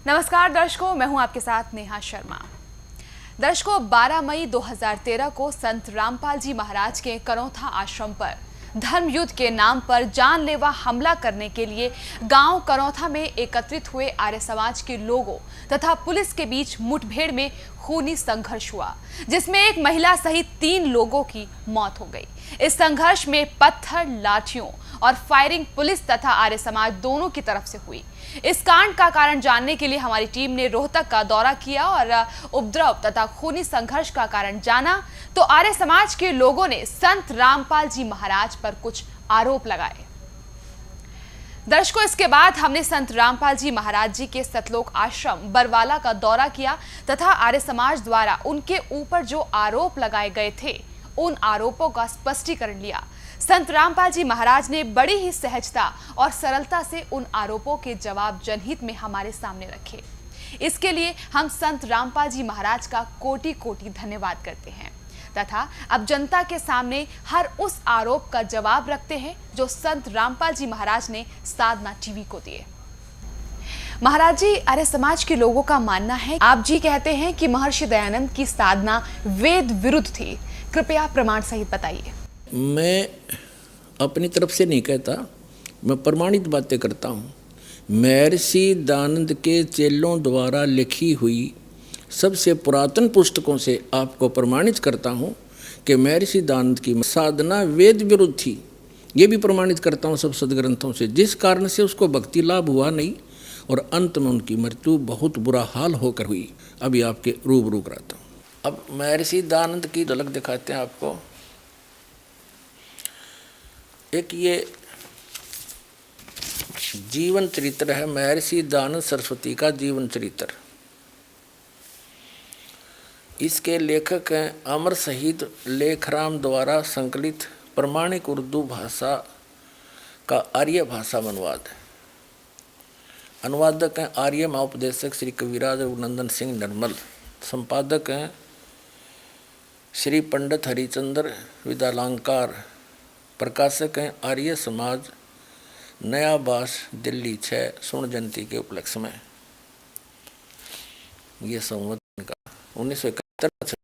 नमस्कार दर्शकों, मैं हूं आपके साथ नेहा शर्मा। दर्शकों, 12 मई 2013 को संत रामपाल जी महाराज के करौथा आश्रम पर धर्म युद्ध के नाम पर जानलेवा हमला करने के लिए गांव करौथा में एकत्रित हुए आर्य समाज के लोगों तथा पुलिस के बीच मुठभेड़ में खूनी संघर्ष हुआ, जिसमें एक महिला सहित 3 लोगों की मौत हो गई। इस संघर्ष में पत्थर, लाठियों और फायरिंग पुलिस तथा आर्य समाज दोनों की तरफ से हुई। इस कांड का कारण जानने के लिए हमारी टीम ने रोहतक का दौरा किया और उपद्रव तथा खूनी संघर्ष का कारण जाना, तो आर्य समाज के लोगों ने संत रामपाल जी महाराज पर कुछ आरोप लगाए। दर्शकों, इसके बाद हमने संत रामपाल जी महाराज जी के सतलोक आश्रम बरवाला का दौरा किया तथा आर्य समाज द्वारा उनके ऊपर जो आरोप लगाए गए थे, उन आरोपों का स्पष्टीकरण लिया। संत रामपाल जी महाराज ने बड़ी ही सहजता और सरलता से उन आरोपों के जवाब जनहित में हमारे सामने रखे। इसके लिए हम संत रामपाल जी महाराज का कोटि कोटि धन्यवाद करते हैं तथा अब जनता के सामने हर उस आरोप का जवाब रखते हैं जो संत रामपाल जी महाराज ने साधना टीवी को दिए। महाराज जी, आर्य समाज के लोगों का मानना है, आप जी कहते हैं कि महर्षि दयानंद की साधना वेद विरुद्ध थी। कृपया प्रमाण सहित बताइए। मैं अपनी तरफ से नहीं कहता, मैं प्रमाणित बातें करता हूँ। महर्षि दयानंद के चेलों द्वारा लिखी हुई सबसे पुरातन पुस्तकों से आपको प्रमाणित करता हूँ कि महर्षि दयानंद की साधना वेद विरुद्ध थी। ये भी प्रमाणित करता हूँ सब सदग्रंथों से, जिस कारण से उसको भक्ति लाभ हुआ नहीं और अंत में उनकी मृत्यु बहुत बुरा हाल होकर हुई। अभी आपके रूबरू कराता हूँ। अब महर्षि दयानंद की झलक दिखाते हैं आपको। एक ये जीवन चरित्र है महर्षि दयानंद सरस्वती का जीवन चरित्र। इसके लेखक हैं अमर शहीद लेखराम द्वारा संकलित प्रमाणिक उर्दू भाषा का आर्य भाषा में अनुवाद है। अनुवादक हैं आर्य महाउपदेशक श्री कविराज रघुनंदन सिंह निर्मल। संपादक हैं श्री पंडित हरिचंद्र विद्यालंकार। प्रकाशक हैं आर्य समाज, नया बास, दिल्ली 6 स्वर्ण जयंती के उपलक्ष्य में। ये संवत का 1971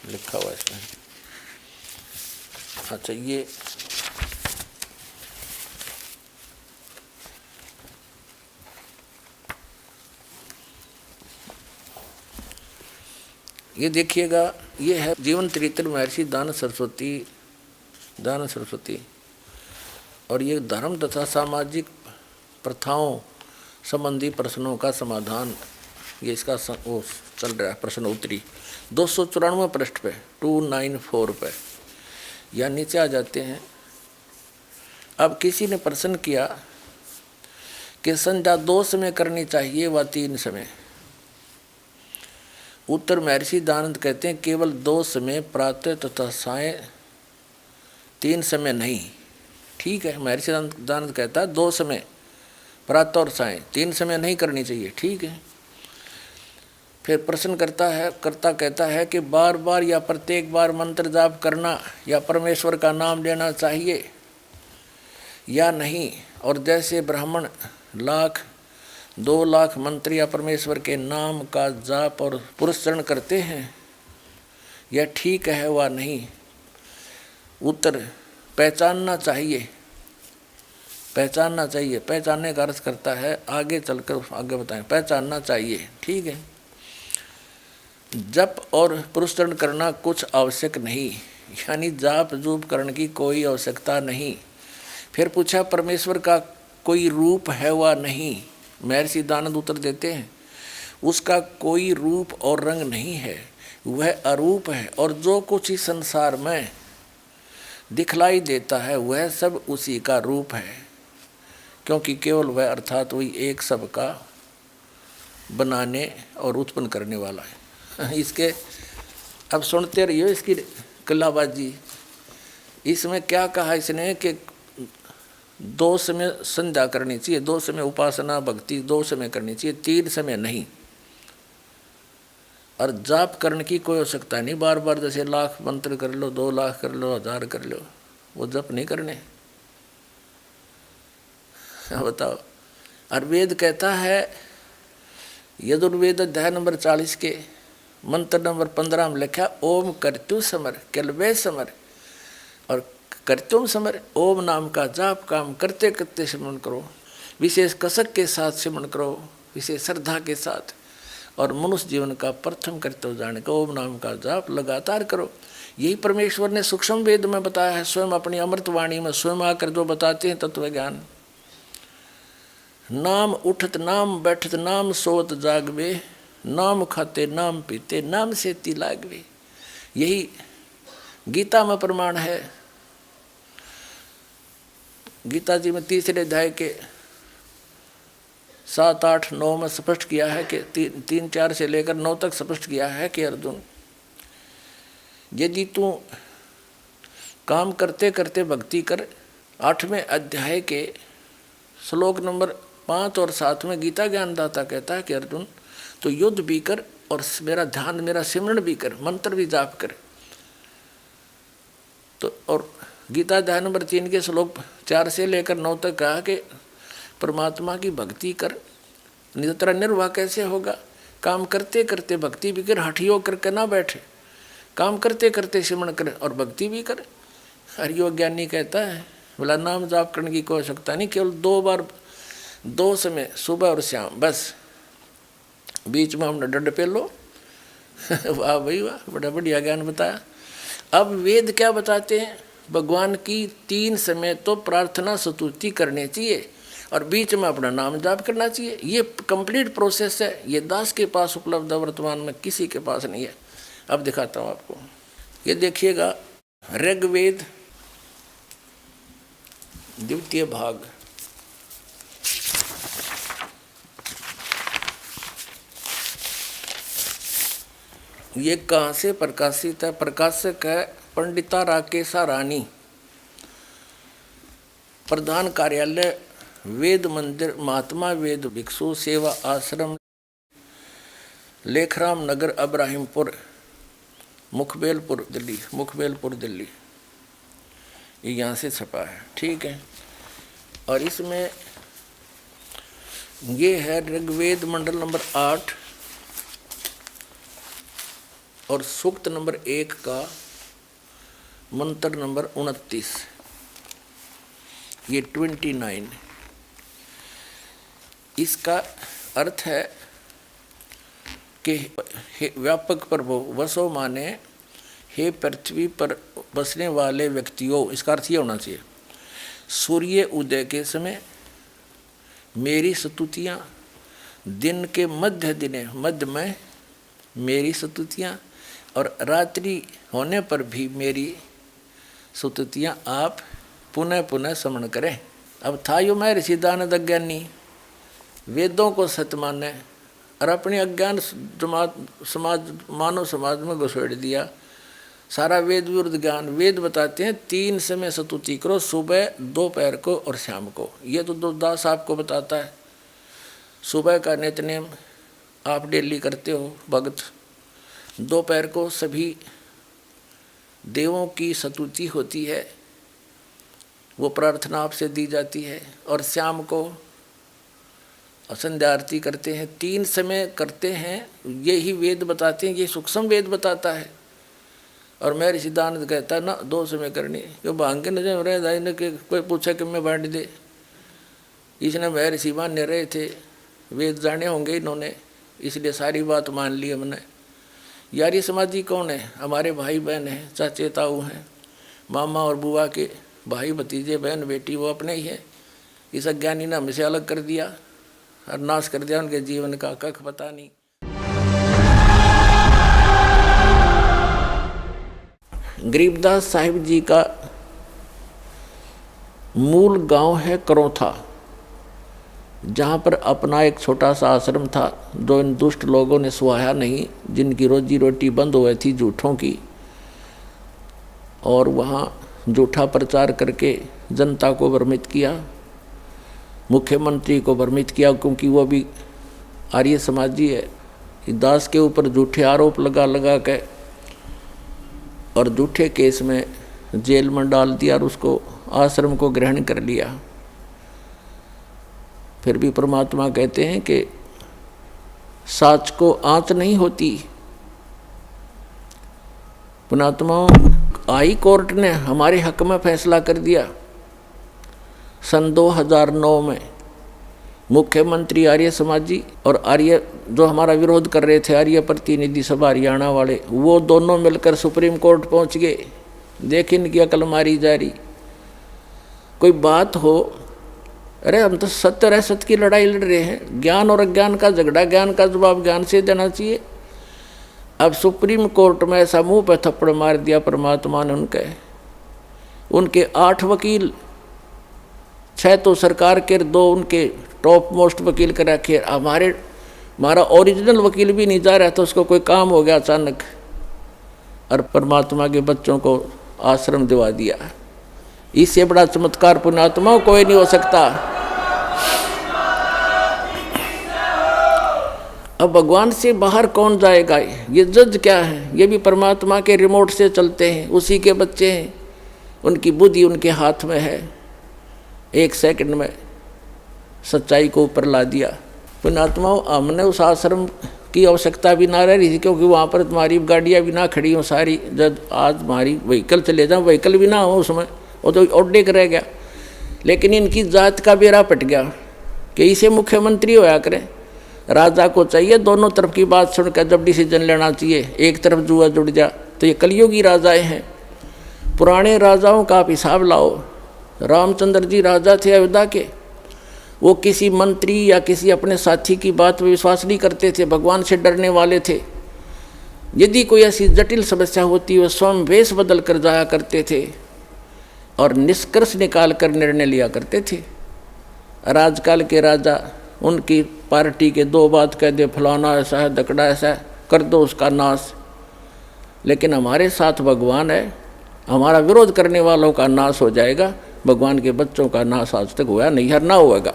लिखा हुआ इसमें। अच्छा, ये देखिएगा, ये है जीवन चरित्र महर्षि दयानंद सरस्वती। और ये धर्म तथा सामाजिक प्रथाओं संबंधी प्रश्नों का समाधान, ये इसका वो चल रहा है प्रश्न उत्तरी 294 पृष्ठ पे 294 पे, या नीचे आ जाते हैं। अब किसी ने प्रश्न किया कि संध्या 2 समय करनी चाहिए व 3 समय। उत्तर महर्षि दयानंद कहते हैं केवल 2 समय, प्रातः तथा सायं, 3 समय नहीं। ठीक है, महर्षि दयानंद कहता है 2 समय, प्रातः और सायं, 3 समय नहीं करनी चाहिए। ठीक है। फिर प्रश्न करता कहता है कि बार बार या प्रत्येक बार मंत्र जाप करना या परमेश्वर का नाम लेना चाहिए या नहीं, और जैसे ब्राह्मण 1,00,000-2,00,000 मंत्र या परमेश्वर के नाम का जाप और पुरस्चरण करते हैं, यह ठीक है व नहीं। उत्तर, पहचानना चाहिए। पहचानने का अर्थ करता है आगे चलकर आगे बताएं, पहचानना चाहिए। ठीक है। जप और पुरस्चरण करना कुछ आवश्यक नहीं, यानी जाप जूप करने की कोई आवश्यकता नहीं। फिर पूछा परमेश्वर का कोई रूप है व नहीं। महर्षि दयानंद उत्तर देते हैं उसका कोई रूप और रंग नहीं है, वह अरूप है, और जो कुछ इस संसार में दिखलाई देता है वह सब उसी का रूप है, क्योंकि केवल वह अर्थात वही एक सब का बनाने और उत्पन्न करने वाला है। इसके अब सुनते रहिए इसकी कलाबाजी। इसमें क्या कहा इसने कि 2 समय संध्या करनी चाहिए, 2 समय उपासना भक्ति 2 समय करनी चाहिए, 3 समय नहीं। और जाप करने की कोई आवश्यकता नहीं, बार बार जैसे 1,00,000 मंत्र कर लो, 2,00,000 कर लो, 1,000 कर लो, वो जप नहीं करने। बताओ। और वेद कहता है, यजुर्वेद अध्याय नंबर 40 के मंत्र नंबर 15 में लिखा, ओम कर्तु समर केलवे समर। और कर्तुम समर, ओम नाम का जाप काम करते करते सिमरन करो, विशेष कसक के साथ सिमरन करो, विशेष श्रद्धा के साथ। और मनुष्य जीवन का प्रथम कर्तव्य जाने का ओम नाम का जाप लगातार करो। यही परमेश्वर ने सूक्ष्म वेद में बताया है, स्वयं अपनी अमृतवाणी में स्वयं आकर जो बताते हैं तत्व ज्ञान। नाम उठत नाम बैठत नाम सोत जागवे, नाम खाते नाम पीते नाम से ती लागवे। यही गीता में प्रमाण है। गीता जी में 3 अध्याय के 7, 8, 9 में स्पष्ट किया है कि 3, 4 से लेकर 9 तक स्पष्ट किया है कि अर्जुन, यदि तू काम करते करते भक्ति कर। 8वें अध्याय के श्लोक नंबर 5 और 7 में गीता ज्ञानदाता कहता है कि अर्जुन तो युद्ध भी कर और मेरा ध्यान मेरा सिमरन भी कर, मंत्र भी जाप कर। तो और गीता अध्याय नंबर 3 के श्लोक 4 से लेकर 9 तक कहा कि परमात्मा की भक्ति कर, नहीं तो तेरा निर्वाह कैसे होगा। काम करते करते भक्ति भी कर, हठियो करके ना बैठे, काम करते करते सिमरन कर और भक्ति भी कर। हरियो ज्ञानी कहता है बोला नाम जाप करने की कोई आवश्यकता नहीं, केवल 2 बार 2 समय सुबह और शाम, बस बीच में हमने डंड पे लो। वाह भाई वाह, बड़ा बढ़िया ज्ञान बताया। अब वेद क्या बताते हैं, भगवान की 3 समय तो प्रार्थना स्तुति करनी चाहिए और बीच में अपना नाम जाप करना चाहिए। ये कंप्लीट प्रोसेस है, ये दास के पास उपलब्ध है, वर्तमान में किसी के पास नहीं है। अब दिखाता हूँ आपको, ये देखिएगा ऋग्वेद 2 भाग, ये कहाँ से प्रकाशित है, प्रकाशक है पंडिता राकेशा रानी, प्रधान कार्यालय वेद मंदिर महात्मा वेद भिक्षु सेवा आश्रम लेखराम नगर अब्राहिमपुर मुखबेलपुर दिल्ली, मुखबेलपुर दिल्ली। ये यहाँ से छपा है, ठीक है। और इसमें ये है ऋग्वेद मंडल नंबर 8 और सूक्त नंबर 1 का मंत्र नंबर 29, ये 29। इसका अर्थ है कि व्यापक प्रभु वसो माने हे पृथ्वी पर बसने वाले व्यक्तियों, इसका अर्थ ये होना चाहिए सूर्य उदय के समय मेरी स्तुतियाँ, दिन के मध्य में मेरी स्तुतियाँ और रात्रि होने पर भी मेरी स्तुतियाँ आप पुनः पुनः स्मरण करें। अब था यो मैं ऋषि दानद अज्ञानी, वेदों को सत्य माने और अपने अज्ञान समाज मानव समाज में घुसेड़ दिया। सारा वेद विरुद्ध ज्ञान। वेद बताते हैं 3 समय स्तुति करो, सुबह दोपहर को और शाम को। ये तो दास आपको बताता है। सुबह का नित्यनेम आप डेली करते हो भगत, दोपहर को सभी देवों की स्तुति होती है, वो प्रार्थना आपसे दी जाती है, और शाम को संध्या आरती करते हैं। 3 समय करते हैं, यही वेद बताते हैं, ये सूक्ष्म वेद बताता है। और मैं ऋषिदानंद कहता है ना 2 समय करनी, क्यों भांग के नजर रहे दाई ने कि कोई पूछा कि मैं बांट दे। इसने मैं ऋषि मान्य रहे थे, वेद जाने होंगे इन्होंने, इसलिए सारी बात मान ली हमने। यार ये समाजी कौन है, हमारे भाई बहन हैं, चाचे ताऊ हैं, मामा और बुआ के भाई भतीजे बहन बेटी वो अपने ही हैं। इस अज्ञानी ने हमसे अलग कर दिया और नाश कर दिया उनके जीवन का, कख पता नहीं। गरीबदास साहिब जी का मूल गांव है करौथा, जहाँ पर अपना एक छोटा सा आश्रम था, जो इन दुष्ट लोगों ने सुहाया नहीं, जिनकी रोजी रोटी बंद हुई थी झूठों की, और वहाँ झूठा प्रचार करके जनता को भ्रमित किया, मुख्यमंत्री को भ्रमित किया, क्योंकि वो भी आर्य समाजी है। दास के ऊपर झूठे आरोप लगा के और झूठे केस में जेल में डाल दिया और उसको आश्रम को ग्रहण कर लिया। फिर भी परमात्मा कहते हैं कि साच को आंच नहीं होती। पुणात्मा, हाई कोर्ट ने हमारे हक में फैसला कर दिया। सन 2009 में मुख्यमंत्री आर्य समाजी और आर्य जो हमारा विरोध कर रहे थे, आर्य प्रतिनिधि सभा हरियाणा वाले, वो दोनों मिलकर सुप्रीम कोर्ट पहुंच गए। देख इनकी अकल मारी जा रही। कोई बात हो, अरे हम तो सत्य असत्य की लड़ाई लड़ रहे हैं, ज्ञान और अज्ञान का झगड़ा, ज्ञान का जवाब ज्ञान से देना चाहिए। अब सुप्रीम कोर्ट में ऐसा मुंह पे थप्पड़ मार दिया परमात्मा ने उनके 8 वकील, 6 तो सरकार के, 2 उनके टॉप मोस्ट वकील कर रखे। हमारा ओरिजिनल वकील भी नहीं जा रहा था, उसको कोई काम हो गया अचानक, और परमात्मा के बच्चों को आश्रम दिवा दिया। इससे बड़ा चमत्कार पुण्यात्मा कोई नहीं हो सकता। अब भगवान से बाहर कौन जाएगा? ये जज क्या है? ये भी परमात्मा के रिमोट से चलते हैं, उसी के बच्चे हैं, उनकी बुद्धि उनके हाथ में है। 1 सेकंड में सच्चाई को ऊपर ला दिया। पुण्यात्मा, हमने उस आश्रम की आवश्यकता भी ना रही थी, क्योंकि वहाँ पर तुम्हारी गाड़ियाँ भी ना खड़ी हों सारी। जब आज हमारी व्हीकल चले जाओ, व्हीकल भी ना हो उसमें, वो तो ओडे रह गया। लेकिन इनकी जात का बेड़ा पट गया कि इसे मुख्यमंत्री होया करें। राजा को चाहिए दोनों तरफ की बात सुनकर जब डिसीजन लेना चाहिए। एक तरफ जुआ जुड़ जा, तो ये कलयुगी राजाएं हैं। पुराने राजाओं का आप हिसाब लाओ। रामचंद्र जी राजा थे अयोध्या के, वो किसी मंत्री या किसी अपने साथी की बात में विश्वास नहीं करते थे, भगवान से डरने वाले थे। यदि कोई ऐसी जटिल समस्या होती, वो स्वयं वेश बदल कर जाया करते थे और निष्कर्ष निकाल कर निर्णय लिया करते थे। राजकाल के राजा, उनकी पार्टी के 2 बात कह दे, फलाना ऐसा है, दकड़ा ऐसा है, कर दो उसका नाश। लेकिन हमारे साथ भगवान है, हमारा विरोध करने वालों का नाश हो जाएगा। भगवान के बच्चों का नाश आज तक हुआ नहीं, हर ना होगा।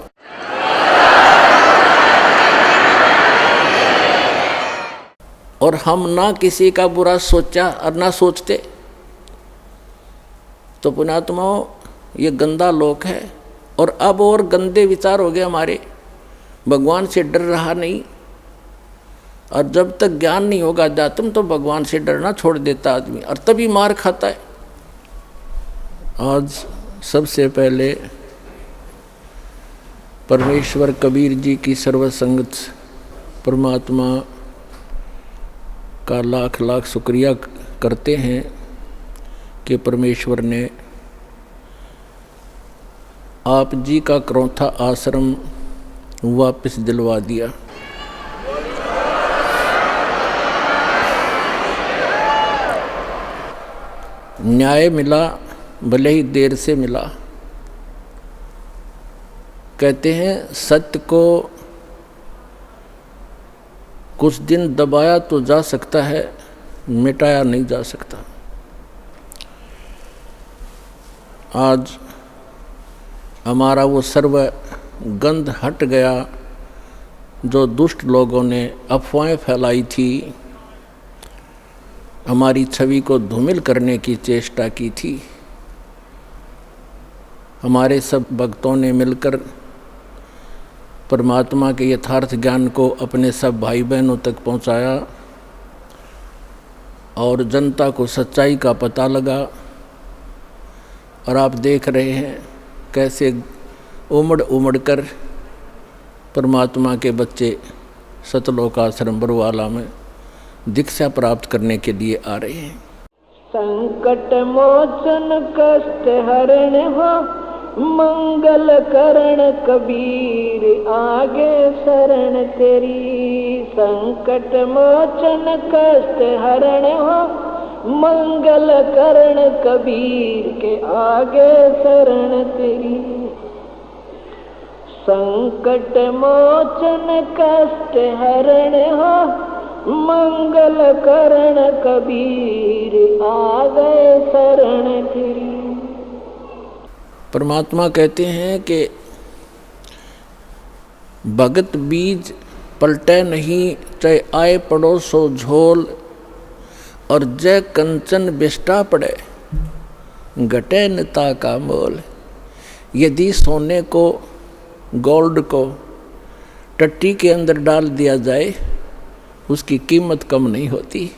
और हम ना किसी का बुरा सोचा और ना सोचते। तो पुण्यात्माओं, ये गंदा लोक है, और अब और गंदे विचार हो गए हमारे। भगवान से डर रहा नहीं, और जब तक ज्ञान नहीं होगा अध्यात्म, तो भगवान से डरना छोड़ देता आदमी, और तभी मार खाता है। आज सबसे पहले परमेश्वर कबीर जी की सर्वसंगत परमात्मा का लाख लाख शुक्रिया करते हैं कि परमेश्वर ने आप जी का करौथा आश्रम वापस दिलवा दिया। न्याय मिला, भले ही देर से मिला। कहते हैं सत्य को कुछ दिन दबाया तो जा सकता है, मिटाया नहीं जा सकता। आज हमारा वो सर्व गंध हट गया, जो दुष्ट लोगों ने अफवाहें फैलाई थी, हमारी छवि को धूमिल करने की चेष्टा की थी। हमारे सब भक्तों ने मिलकर परमात्मा के यथार्थ ज्ञान को अपने सब भाई बहनों तक पहुंचाया, और जनता को सच्चाई का पता लगा। और आप देख रहे हैं कैसे उमड़ उमड़ कर परमात्मा के बच्चे सतलोक आश्रम बरवाला में दीक्षा प्राप्त करने के लिए आ रहे हैं। संकट मोचन कष्ट हरण हो, मंगल करण कबीर आगे शरण तेरी। संकट मोचन कष्ट हरण हो, मंगल करण कबीर के आगे शरण तेरी। संकट मोचन कष्ट हरण हो, मंगल करण कबीर आ गए शरण तेरी। परमात्मा कहते हैं कि भगत बीज पलटे नहीं, चाहे आए पड़ोसो झोल, और जय कंचन बिष्टा पड़े, घटे नता का मोल। यदि सोने को गोल्ड को टट्टी के अंदर डाल दिया जाए उसकी कीमत कम नहीं होती।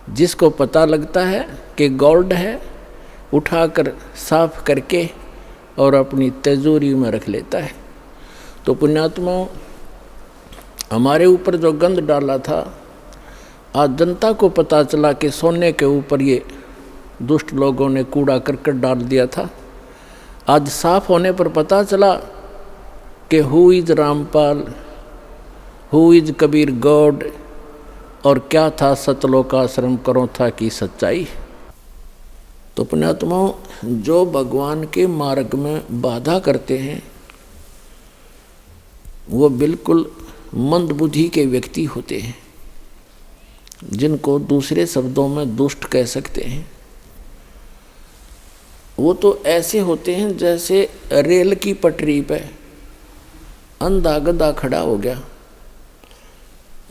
जिसको पता लगता है कि गोल्ड है, उठाकर साफ करके और अपनी तिजोरी में रख लेता है। तो पुण्यात्माओं, हमारे ऊपर जो गंद डाला था, आज जनता को पता चला कि सोने के ऊपर ये दुष्ट लोगों ने कूड़ा करकट डाल दिया था। आज साफ होने पर पता चला कि who is Rampal, who is Kabir God, और क्या था सतलोकाश्रम करोथा की सच्चाई। तो पुण्यात्माओं, जो भगवान के मार्ग में बाधा करते हैं वो बिल्कुल मंदबुद्धि के व्यक्ति होते हैं, जिनको दूसरे शब्दों में दुष्ट कह सकते हैं। वो तो ऐसे होते हैं जैसे रेल की पटरी पे अंधा गधा खड़ा हो गया,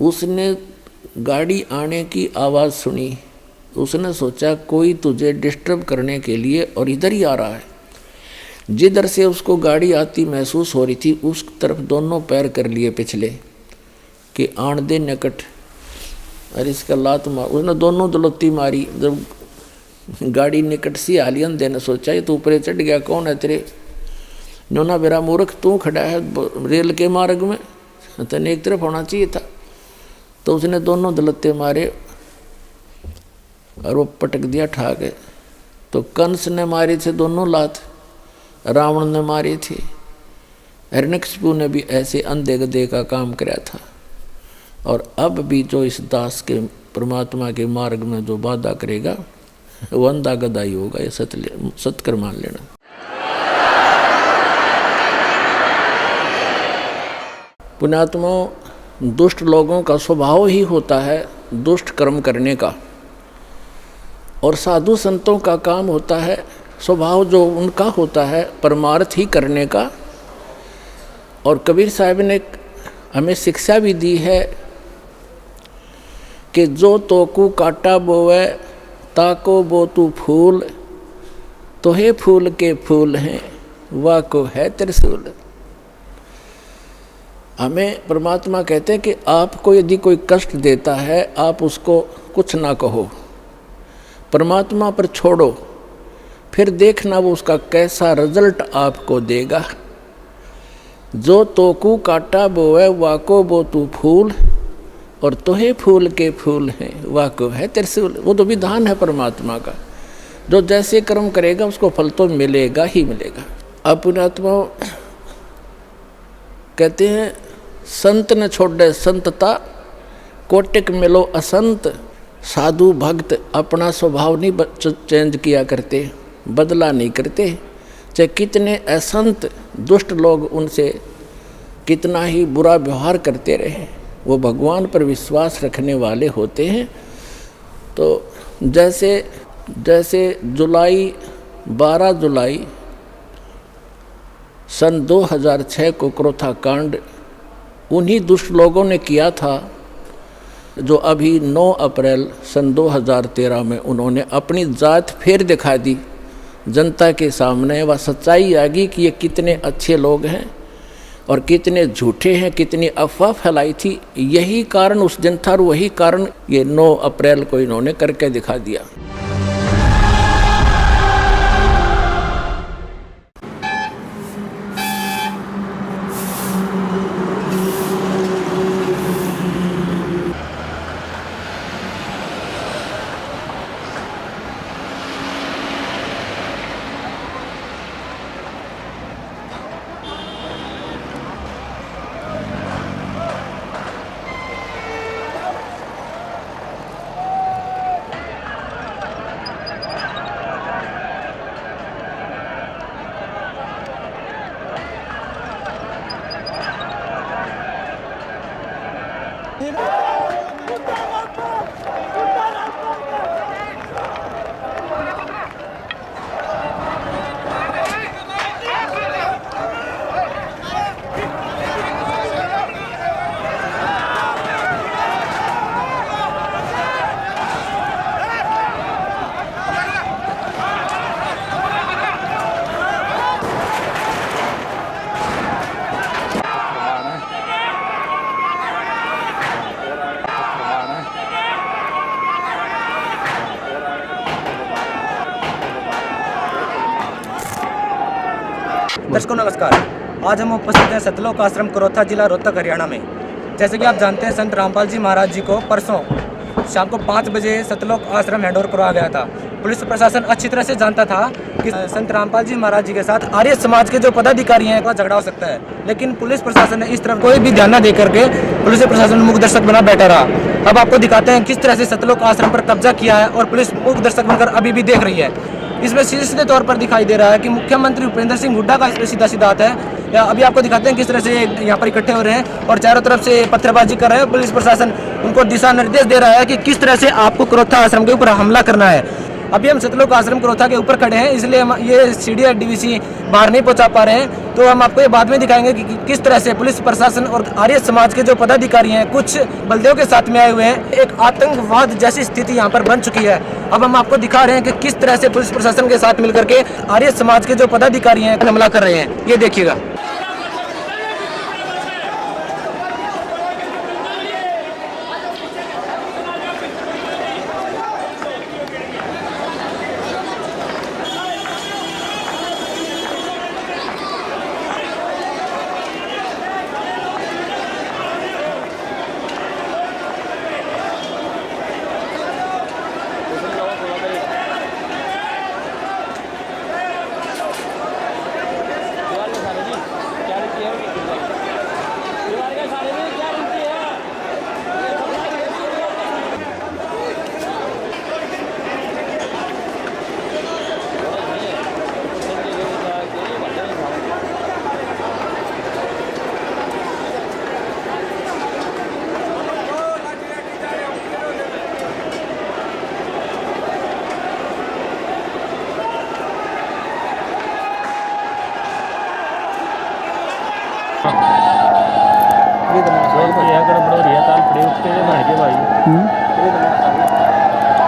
उसने गाड़ी आने की आवाज़ सुनी, उसने सोचा कोई तुझे डिस्टर्ब करने के लिए और इधर ही आ रहा है। जिधर से उसको गाड़ी आती महसूस हो रही थी उस तरफ दोनों पैर कर लिए पिछले कि आण दे निकट, अरे इसका लात मार। उसने दोनों दलौती मारी। जब गाड़ी निकट सी आलियन देने सोचा ये तो ऊपर चढ़ गया, कौन है तेरे? नोना बेरा मूर्ख, तू खड़ा है रेल के मार्ग में, तने एक तरफ होना चाहिए था। तो उसने दोनों दलत्ते मारे और वो पटक दिया ठाक। तो कंस ने मारे थे दोनों लात, रावण ने मारे थे, हिरण्यकशिपु ने भी ऐसे अंधे गधे का काम कराया था। और अब भी जो इस दास के परमात्मा के मार्ग में जो बाधा करेगा वो अंधा गधा ही होगा, ये सत्कर मान लेना। पुण्यात्माओं, दुष्ट लोगों का स्वभाव ही होता है दुष्ट कर्म करने का, और साधु संतों का काम होता है स्वभाव जो उनका होता है परमार्थ ही करने का। और कबीर साहब ने हमें शिक्षा भी दी है कि जो तोकू काटा बोवे ताको बो तू फूल, तो हे फूल के फूल हैं वाह को है त्रिशूल। हमें परमात्मा कहते हैं कि आपको यदि कोई कष्ट देता है आप उसको कुछ ना कहो, परमात्मा पर छोड़ो, फिर देखना वो उसका कैसा रिजल्ट आपको देगा। जो तोकू काटा बोए वाको बो तू फूल, और तोहे फूल के फूल हैं वाको है त्रिशूल। वो तो विधान है परमात्मा का, जो जैसे कर्म करेगा उसको फल तो मिलेगा ही मिलेगा। अब पुण्यात्मा कहते हैं संत न छोड़े संतता, कोटिक मिलो असंत। साधु भक्त अपना स्वभाव नहीं चेंज किया करते, बदला नहीं करते, चाहे कितने असंत दुष्ट लोग उनसे कितना ही बुरा व्यवहार करते रहे, वो भगवान पर विश्वास रखने वाले होते हैं। तो जैसे 12 जुलाई सन 2006 को क्रोथा कांड उन्हीं दुष्ट लोगों ने किया था, जो अभी 9 अप्रैल सन 2013 में उन्होंने अपनी जात फिर दिखा दी जनता के सामने। वह सच्चाई आ गई कि ये कितने अच्छे लोग हैं और कितने झूठे हैं, कितनी अफवाह फैलाई थी। यही कारण उस दिन था और वही कारण ये 9 अप्रैल को इन्होंने करके दिखा दिया। दर्शकों नमस्कार। आज हम उपस्थित हैं सतलोक आश्रम करोथा, जिला रोहतक, हरियाणा में। जैसे कि आप जानते हैं, संत रामपाल जी महाराज जी को परसों शाम को 5 बजे सतलोक आश्रम हैंडओवर करवाया गया था। पुलिस प्रशासन अच्छी तरह से जानता था कि संत रामपाल जी महाराज जी के साथ आर्य समाज के जो पदाधिकारी हैं वह झगड़ा हो सकता है, लेकिन पुलिस प्रशासन ने इस तरफ कोई भी ध्यान न दे करके पुलिस प्रशासन मूक दर्शक बना बैठा रहा। अब आपको दिखाते हैं किस तरह से सतलोक आश्रम पर कब्जा किया है और पुलिस मूक दर्शक बनकर अभी भी देख रही है। इसमें सीधे तौर पर दिखाई दे रहा है कि मुख्यमंत्री भूपेंद्र सिंह हुड्डा का इसमें सीधा सीधा हाथ है। अभी आपको दिखाते हैं किस तरह से यहाँ पर इकट्ठे हो रहे हैं और चारों तरफ से पत्थरबाजी कर रहे हैं। पुलिस प्रशासन उनको दिशा निर्देश दे रहा है कि किस तरह से आपको करोथा आश्रम के ऊपर हमला करना है। अभी हम सतलोक आश्रम करोथा के ऊपर खड़े हैं, इसलिए हम ये सीढ़ियाँ डीवीसी बाहर नहीं पहुँचा पा रहे हैं। तो हम आपको ये बाद में दिखाएंगे कि किस तरह से पुलिस प्रशासन और आर्य समाज के जो पदाधिकारी हैं कुछ बलदेव के साथ में आए हुए हैं। एक आतंकवाद जैसी स्थिति यहाँ पर बन चुकी है। अब हम आपको दिखा रहे हैं कि किस तरह से पुलिस प्रशासन के साथ मिलकर के आर्य समाज के जो पदाधिकारी हैं हमला कर रहे हैं। ये देखिएगा।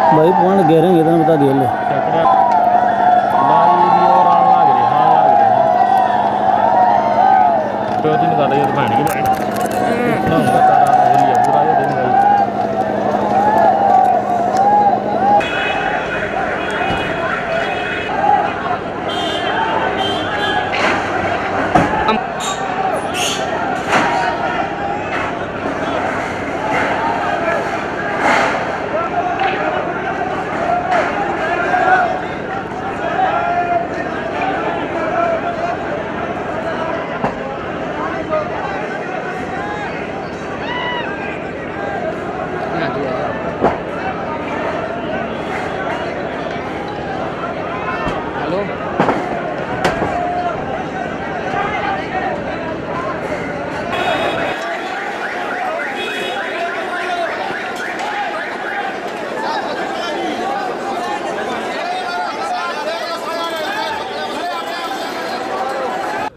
भाई पॉइंट घेरे ये तो बता दिए ले दो दिन का ये तो भाई की इतना उनका तारा हो लिया पूरा ये दिन भाई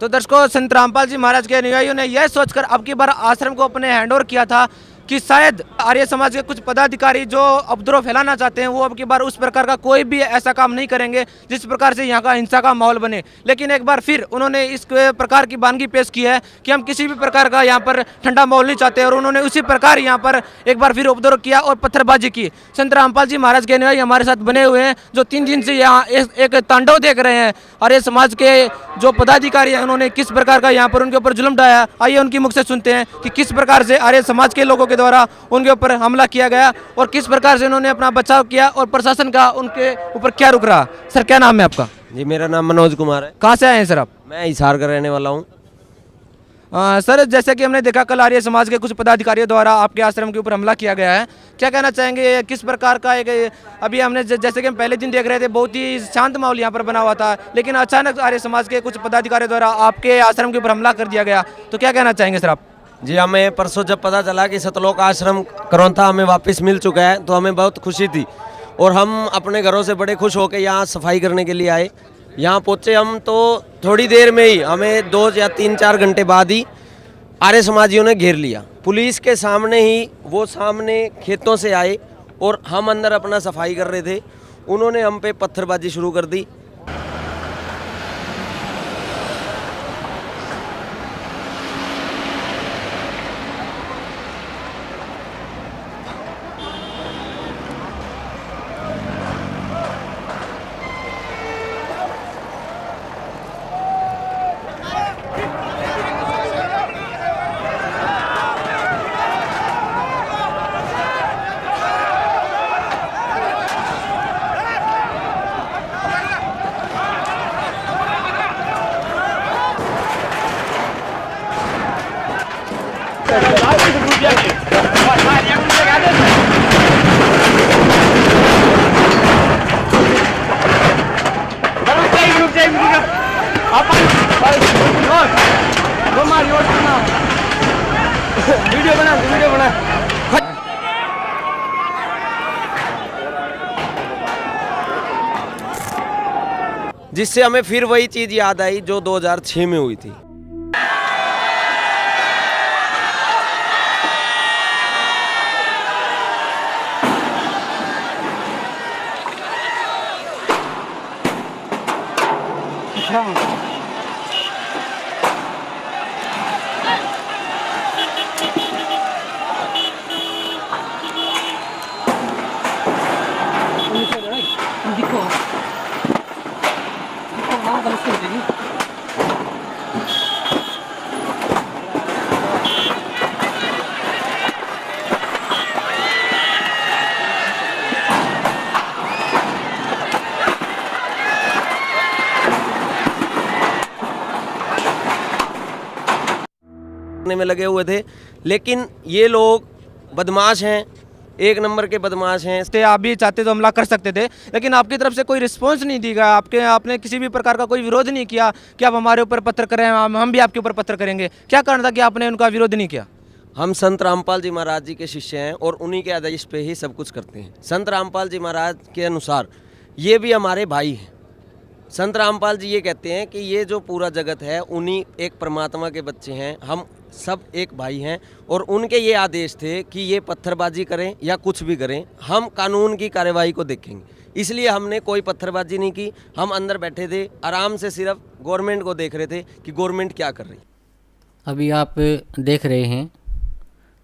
तो दर्शकों, संत रामपाल जी महाराज के अनुयायियों ने यह सोचकर अब की बार आश्रम को अपने हैंडओवर किया था कि शायद आर्य समाज के कुछ पदाधिकारी जो उपद्रव फैलाना चाहते हैं वो अब की बार उस प्रकार का कोई भी ऐसा काम नहीं करेंगे जिस प्रकार से यहाँ का हिंसा का माहौल बने। लेकिन एक बार फिर उन्होंने इस प्रकार की वानगी पेश की है कि हम किसी भी प्रकार का यहाँ पर ठंडा माहौल नहीं चाहते और उन्होंने उसी प्रकार यहाँ पर एक बार फिर उपद्रव किया और पत्थरबाजी की। संत रामपाल जी महाराज के अनुयायी हमारे साथ बने हुए हैं जो 3 दिन से यहाँ एक तांडव देख रहे हैं। आर्य समाज के जो पदाधिकारी हैं उन्होंने किस प्रकार का यहाँ पर उनके ऊपर जुल्म ढाया। आइए उनकी मुख से सुनते हैं कि किस प्रकार से आर्य समाज के लोगों के द्वारा उनके ऊपर हमला किया गया और किस प्रकार से उन्होंने अपना बचाव किया और प्रशासन का उनके ऊपर क्या रुख रहा। सर, क्या नाम है आपका? जी, मेरा नाम मनोज कुमार है। कहाँ से आए हैं सर आप? मैं हिसार का रहने वाला हूँ। सर, जैसे कि हमने देखा कल आर्य समाज के कुछ पदाधिकारियों द्वारा आपके आश्रम के ऊपर हमला किया गया है, क्या कहना चाहेंगे? किस प्रकार का एक अभी हमने जैसे कि हम पहले दिन देख रहे थे बहुत ही शांत माहौल यहाँ पर बना हुआ था, लेकिन अचानक आर्य समाज के कुछ पदाधिकारियों द्वारा आपके आश्रम के ऊपर हमला कर दिया गया, तो क्या कहना चाहेंगे सर आप? जी, हमें परसों जब पता चला कि सतलोक आश्रम करोथा हमें वापस मिल चुका है तो हमें बहुत खुशी थी और हम अपने घरों से बड़े खुश होकर यहाँ सफाई करने के लिए आए। यहाँ पहुँचे हम तो थोड़ी देर में ही हमें 2 या 3-4 घंटे बाद ही आर्य समाजियों ने घेर लिया। पुलिस के सामने ही वो सामने खेतों से आए और हम अंदर अपना सफाई कर रहे थे, उन्होंने हम पे पत्थरबाजी शुरू कर दी। जिससे हमें फिर वही चीज़ याद आई जो 2006 में हुई थी। में लगे हुए थे, लेकिन ये लोग बदमाश हैं, एक नंबर के बदमाश हैं। थे आप भी चाहते तो हमला कर सकते थे, लेकिन आपकी तरफ से कोई रिस्पांस नहीं दी गया। आपने किसी भी प्रकार का कोई विरोध नहीं किया कि आप हमारे ऊपर पत्र करें, हम भी आपके ऊपर पत्र करेंगे। क्या कारण था कि आपने उनका विरोध नहीं किया? हम संत रामपाल जी महाराज जी के शिष्य हैं और उन्हीं के आदेश पे ही सब कुछ करते हैं। संत रामपाल जी महाराज के अनुसार ये भी हमारे भाई हैं। संत रामपाल जी ये कहते हैं कि ये जो पूरा जगत है उन्हीं एक परमात्मा के बच्चे हैं, हम सब एक भाई हैं। और उनके ये आदेश थे कि ये पत्थरबाजी करें या कुछ भी करें, हम कानून की कार्यवाही को देखेंगे। इसलिए हमने कोई पत्थरबाजी नहीं की। हम अंदर बैठे थे, आराम से सिर्फ गवर्नमेंट को देख रहे थे कि गवर्नमेंट क्या कर रही। अभी आप देख रहे हैं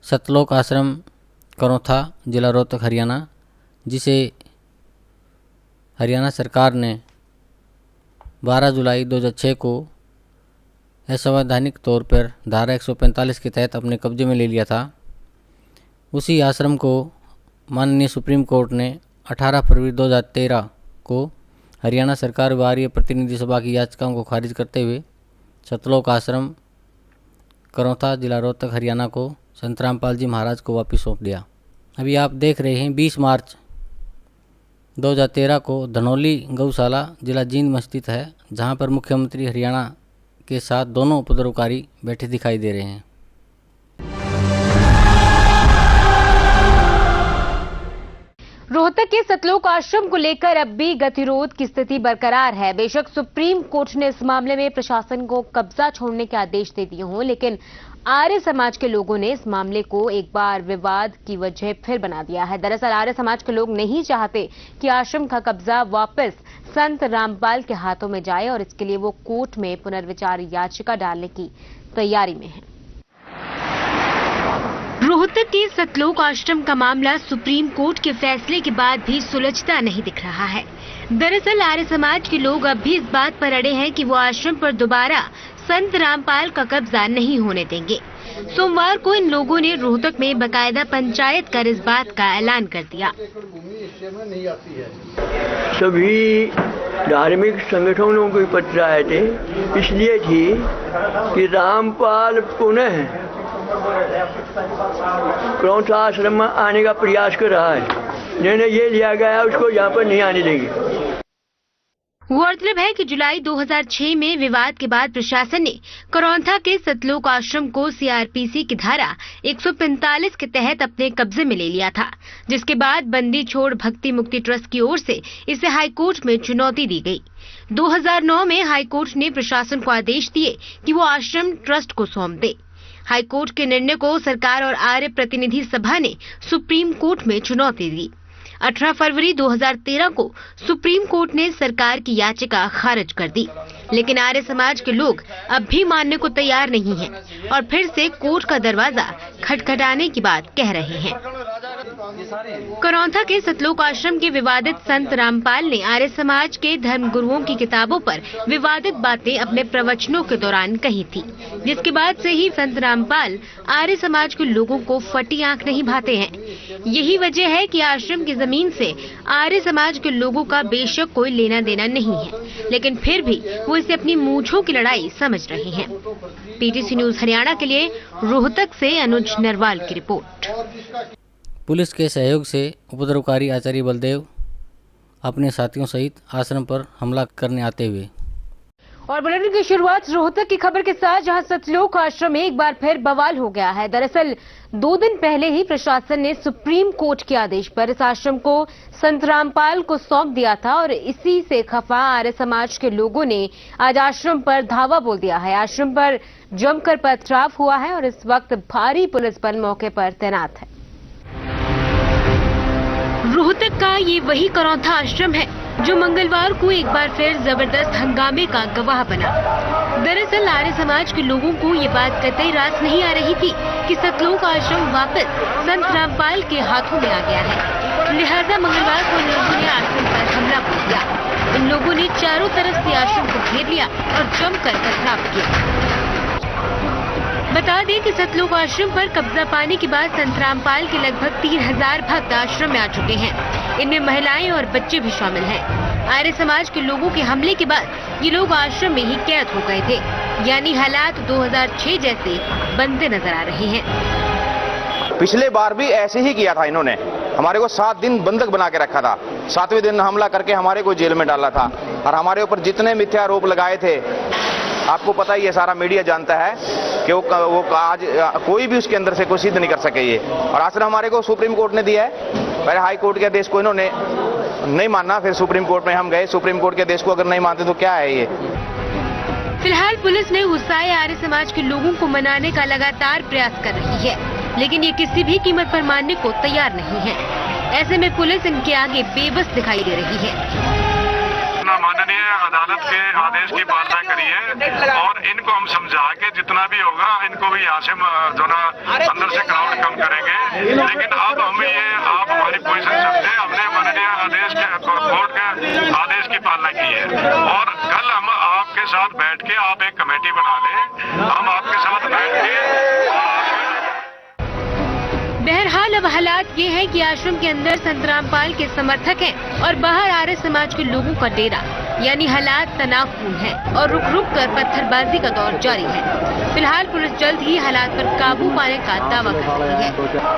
सतलोक आश्रम करौथा, जिला रोहतक, हरियाणा, जिसे हरियाणा सरकार ने 12 जुलाई 2006 को असंवैधानिक तौर पर धारा 145 के तहत अपने कब्जे में ले लिया था। उसी आश्रम को माननीय सुप्रीम कोर्ट ने 18 फरवरी 2013 को हरियाणा सरकार वारीय प्रतिनिधि सभा की याचिकाओं को खारिज करते हुए सतलोक आश्रम करौथा, जिला रोहतक, हरियाणा को संत रामपाल जी महाराज को वापस सौंप दिया। अभी आप देख रहे हैं 20 मार्च 2013 को धनौली गौशाला, जिला जींद में स्थित है, जहां पर मुख्यमंत्री हरियाणा के साथ दोनों उपद्रवकारी बैठे दिखाई दे रहे हैं। रोहतक के सतलोक आश्रम को लेकर अब भी गतिरोध की स्थिति बरकरार है। बेशक सुप्रीम कोर्ट ने इस मामले में प्रशासन को कब्जा छोड़ने के आदेश दे दिए हों, लेकिन आर्य समाज के लोगों ने इस मामले को एक बार विवाद की वजह फिर बना दिया है। दरअसल आर्य समाज के लोग नहीं चाहते कि आश्रम का कब्जा वापस संत रामपाल के हाथों में जाए और इसके लिए वो कोर्ट में पुनर्विचार याचिका डालने की तैयारी में है। रोहतक के सतलोक आश्रम का मामला सुप्रीम कोर्ट के फैसले के बाद भी सुलझता नहीं दिख रहा है। दरअसल आर्य समाज के लोग अब भी इस बात पर अड़े हैं कि वो आश्रम पर दोबारा संत रामपाल का कब्जा नहीं होने देंगे। सोमवार को इन लोगों ने रोहतक में बकायदा पंचायत कर इस बात का ऐलान कर दिया। सभी धार्मिक संगठनों को पत्र आए थे, इसलिए थी कि रामपाल पुनः करौथा आश्रम में आने का प्रयास कर रहा है। निर्णय ये लिया गया उसको यहाँ पर नहीं आने देंगे। गौरतलब है कि जुलाई 2006 में विवाद के बाद प्रशासन ने करौथा के सतलोक आश्रम को सीआरपीसी की धारा 145 के तहत अपने कब्जे में ले लिया था, जिसके बाद बंदी छोड़ भक्ति मुक्ति ट्रस्ट की ओर से इसे हाईकोर्ट में चुनौती दी गई। 2009 में हाईकोर्ट ने प्रशासन को आदेश दिए कि वो आश्रम ट्रस्ट को सौंप दे। हाईकोर्ट के निर्णय को सरकार और आर्य प्रतिनिधि सभा ने सुप्रीम कोर्ट में चुनौती दी। 18 फरवरी 2013 को सुप्रीम कोर्ट ने सरकार की याचिका खारिज कर दी, लेकिन आर्य समाज के लोग अब भी मानने को तैयार नहीं हैं और फिर से कोर्ट का दरवाजा खटखटाने की बात कह रहे हैं। करौथा के सतलोक आश्रम के विवादित संत रामपाल ने आर्य समाज के धर्म गुरुओं की किताबों पर विवादित बातें अपने प्रवचनों के दौरान कही थी, जिसके बाद से ही संत रामपाल आर्य समाज के लोगों को फटी आंख नहीं भाते हैं। यही वजह है कि आश्रम की जमीन से आर्य समाज के लोगों का बेशक कोई लेना देना नहीं है, लेकिन फिर भी वो इसे अपनी मूंछों की लड़ाई समझ रहे हैं। पीटीसी न्यूज हरियाणा के लिए रोहतक से अनुज नरवाल की रिपोर्ट। पुलिस के सहयोग से उपद्रवकारी आचार्य बलदेव अपने साथियों सहित आश्रम पर हमला करने आते हुए और बुलेटिन की शुरुआत रोहतक की खबर के साथ, जहां सतलोक आश्रम में एक बार फिर बवाल हो गया है। दरअसल 2 दिन पहले ही प्रशासन ने सुप्रीम कोर्ट के आदेश पर इस आश्रम को संत रामपाल को सौंप दिया था और इसी से खफा आर्य समाज के लोगों ने आज आश्रम पर धावा बोल दिया है। आश्रम पर जमकर पथराव हुआ है और इस वक्त भारी पुलिस बल मौके पर तैनात है। रोहतक का ये वही करौंथा आश्रम है जो मंगलवार को एक बार फिर जबरदस्त हंगामे का गवाह बना। दरअसल आर्य समाज के लोगों को ये बात कतई रास नहीं आ रही थी कि सतलोक आश्रम वापस संत रामपाल के हाथों में आ गया है। लिहाजा मंगलवार को इन लोगों ने आश्रम पर हमला बोल दिया। इन लोगों ने चारों तरफ से आश्रम को घेर लिया और जमकर पथराव किया। बता दें कि सतलोक आश्रम पर कब्जा पाने के बाद संत रामपाल के लगभग 3000 भक्त आश्रम में आ चुके हैं। इनमें महिलाएं और बच्चे भी शामिल हैं। आर्य समाज के लोगों के हमले के बाद ये लोग आश्रम में ही कैद हो गए थे, यानी हालात 2006 जैसे बनते नजर आ रहे हैं। पिछले बार भी ऐसे ही किया था इन्होंने, हमारे को 7 दिन बंधक बना के रखा था। 7वें दिन हमला करके हमारे को जेल में डाला था और हमारे ऊपर जितने मिथ्या आरोप लगाए थे, आपको पता ही है, सारा मीडिया जानता है कि वो आज कोई भी उसके अंदर से कोई सिद्ध नहीं कर सके ये। और आश्रम हमारे को सुप्रीम कोर्ट ने दिया है। पहले हाई कोर्ट के आदेश को इन्होंने नहीं माना, फिर सुप्रीम कोर्ट में हम गए। सुप्रीम कोर्ट के आदेश को अगर नहीं मानते तो क्या है ये। फिलहाल पुलिस ने गुस्साए आर्य समाज के लोगों को मनाने का लगातार प्रयास कर रही है, लेकिन ये किसी भी कीमत पर मानने को तैयार नहीं है। ऐसे में पुलिस इनके आगे बेबस दिखाई दे रही है। माननीय अदालत के आदेश की पालना करिए और इनको हम समझा के जितना भी होगा इनको भी यहाँ से जो ना अंदर से क्राउड कम करेंगे। लेकिन अब हम ये आप हमारी पोजीशन समझे, हमने माननीय आदेश के कोर्ट के आदेश की पालना की है और कल हम आपके साथ बैठ के आप एक कमेटी बना लें, हम आपके साथ बैठ के। बहरहाल अब हालात ये है कि आश्रम के अंदर संत रामपाल के समर्थक हैं और बाहर आर्य समाज के लोगों का डेरा, यानी हालात तनावपूर्ण हैं और रुक रुक कर पत्थरबाजी का दौर जारी है। फिलहाल पुलिस जल्द ही हालात पर काबू पाने का दावा कर रही है।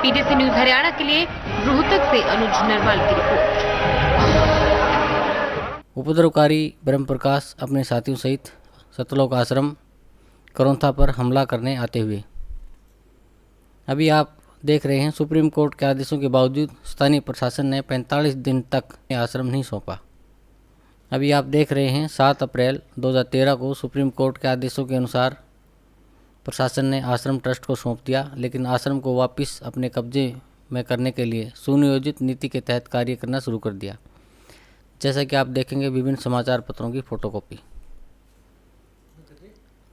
पीटीसी न्यूज हरियाणा के लिए रोहतक से अनुज नरवाल की रिपोर्ट। उपद्रवकारी ब्रह्म प्रकाश अपने साथियों सहित सतलोक आश्रम करौंथा पर हमला करने आते हुए। अभी आप देख रहे हैं सुप्रीम कोर्ट के आदेशों के बावजूद स्थानीय प्रशासन ने 45 दिन तक आश्रम नहीं सौंपा। अभी आप देख रहे हैं 7 अप्रैल 2013 को सुप्रीम कोर्ट के आदेशों के अनुसार प्रशासन ने आश्रम ट्रस्ट को सौंप दिया, लेकिन आश्रम को वापस अपने कब्जे में करने के लिए सुनियोजित नीति के तहत कार्य करना शुरू कर दिया। जैसा कि आप देखेंगे विभिन्न समाचार पत्रों की फोटोकॉपी।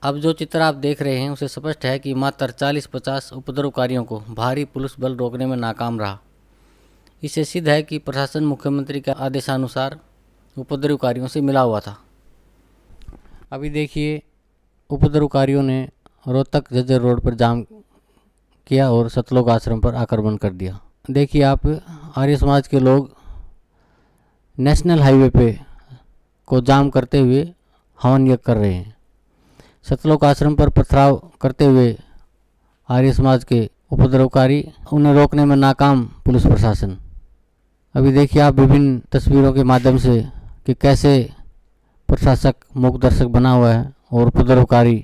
अब जो चित्र आप देख रहे हैं उसे स्पष्ट है कि मात्र 40-50 उपद्रवकारियों को भारी पुलिस बल रोकने में नाकाम रहा। इससे सिद्ध है कि प्रशासन मुख्यमंत्री के आदेशानुसार उपद्रवकारियों से मिला हुआ था। अभी देखिए उपद्रवकारियों ने रोहतक झज्जर रोड पर जाम किया और सतलोक आश्रम पर आक्रमण कर दिया। देखिए आप, आर्य समाज के लोग नेशनल हाईवे पे को जाम करते हुए हवन यज्ञ कर रहे हैं। सतलोक आश्रम पर पथराव करते हुए आर्य समाज के उपद्रवकारी, उन्हें रोकने में नाकाम पुलिस प्रशासन। अभी देखिए आप विभिन्न तस्वीरों के माध्यम से कि कैसे प्रशासक मूक दर्शक बना हुआ है और उपद्रवकारी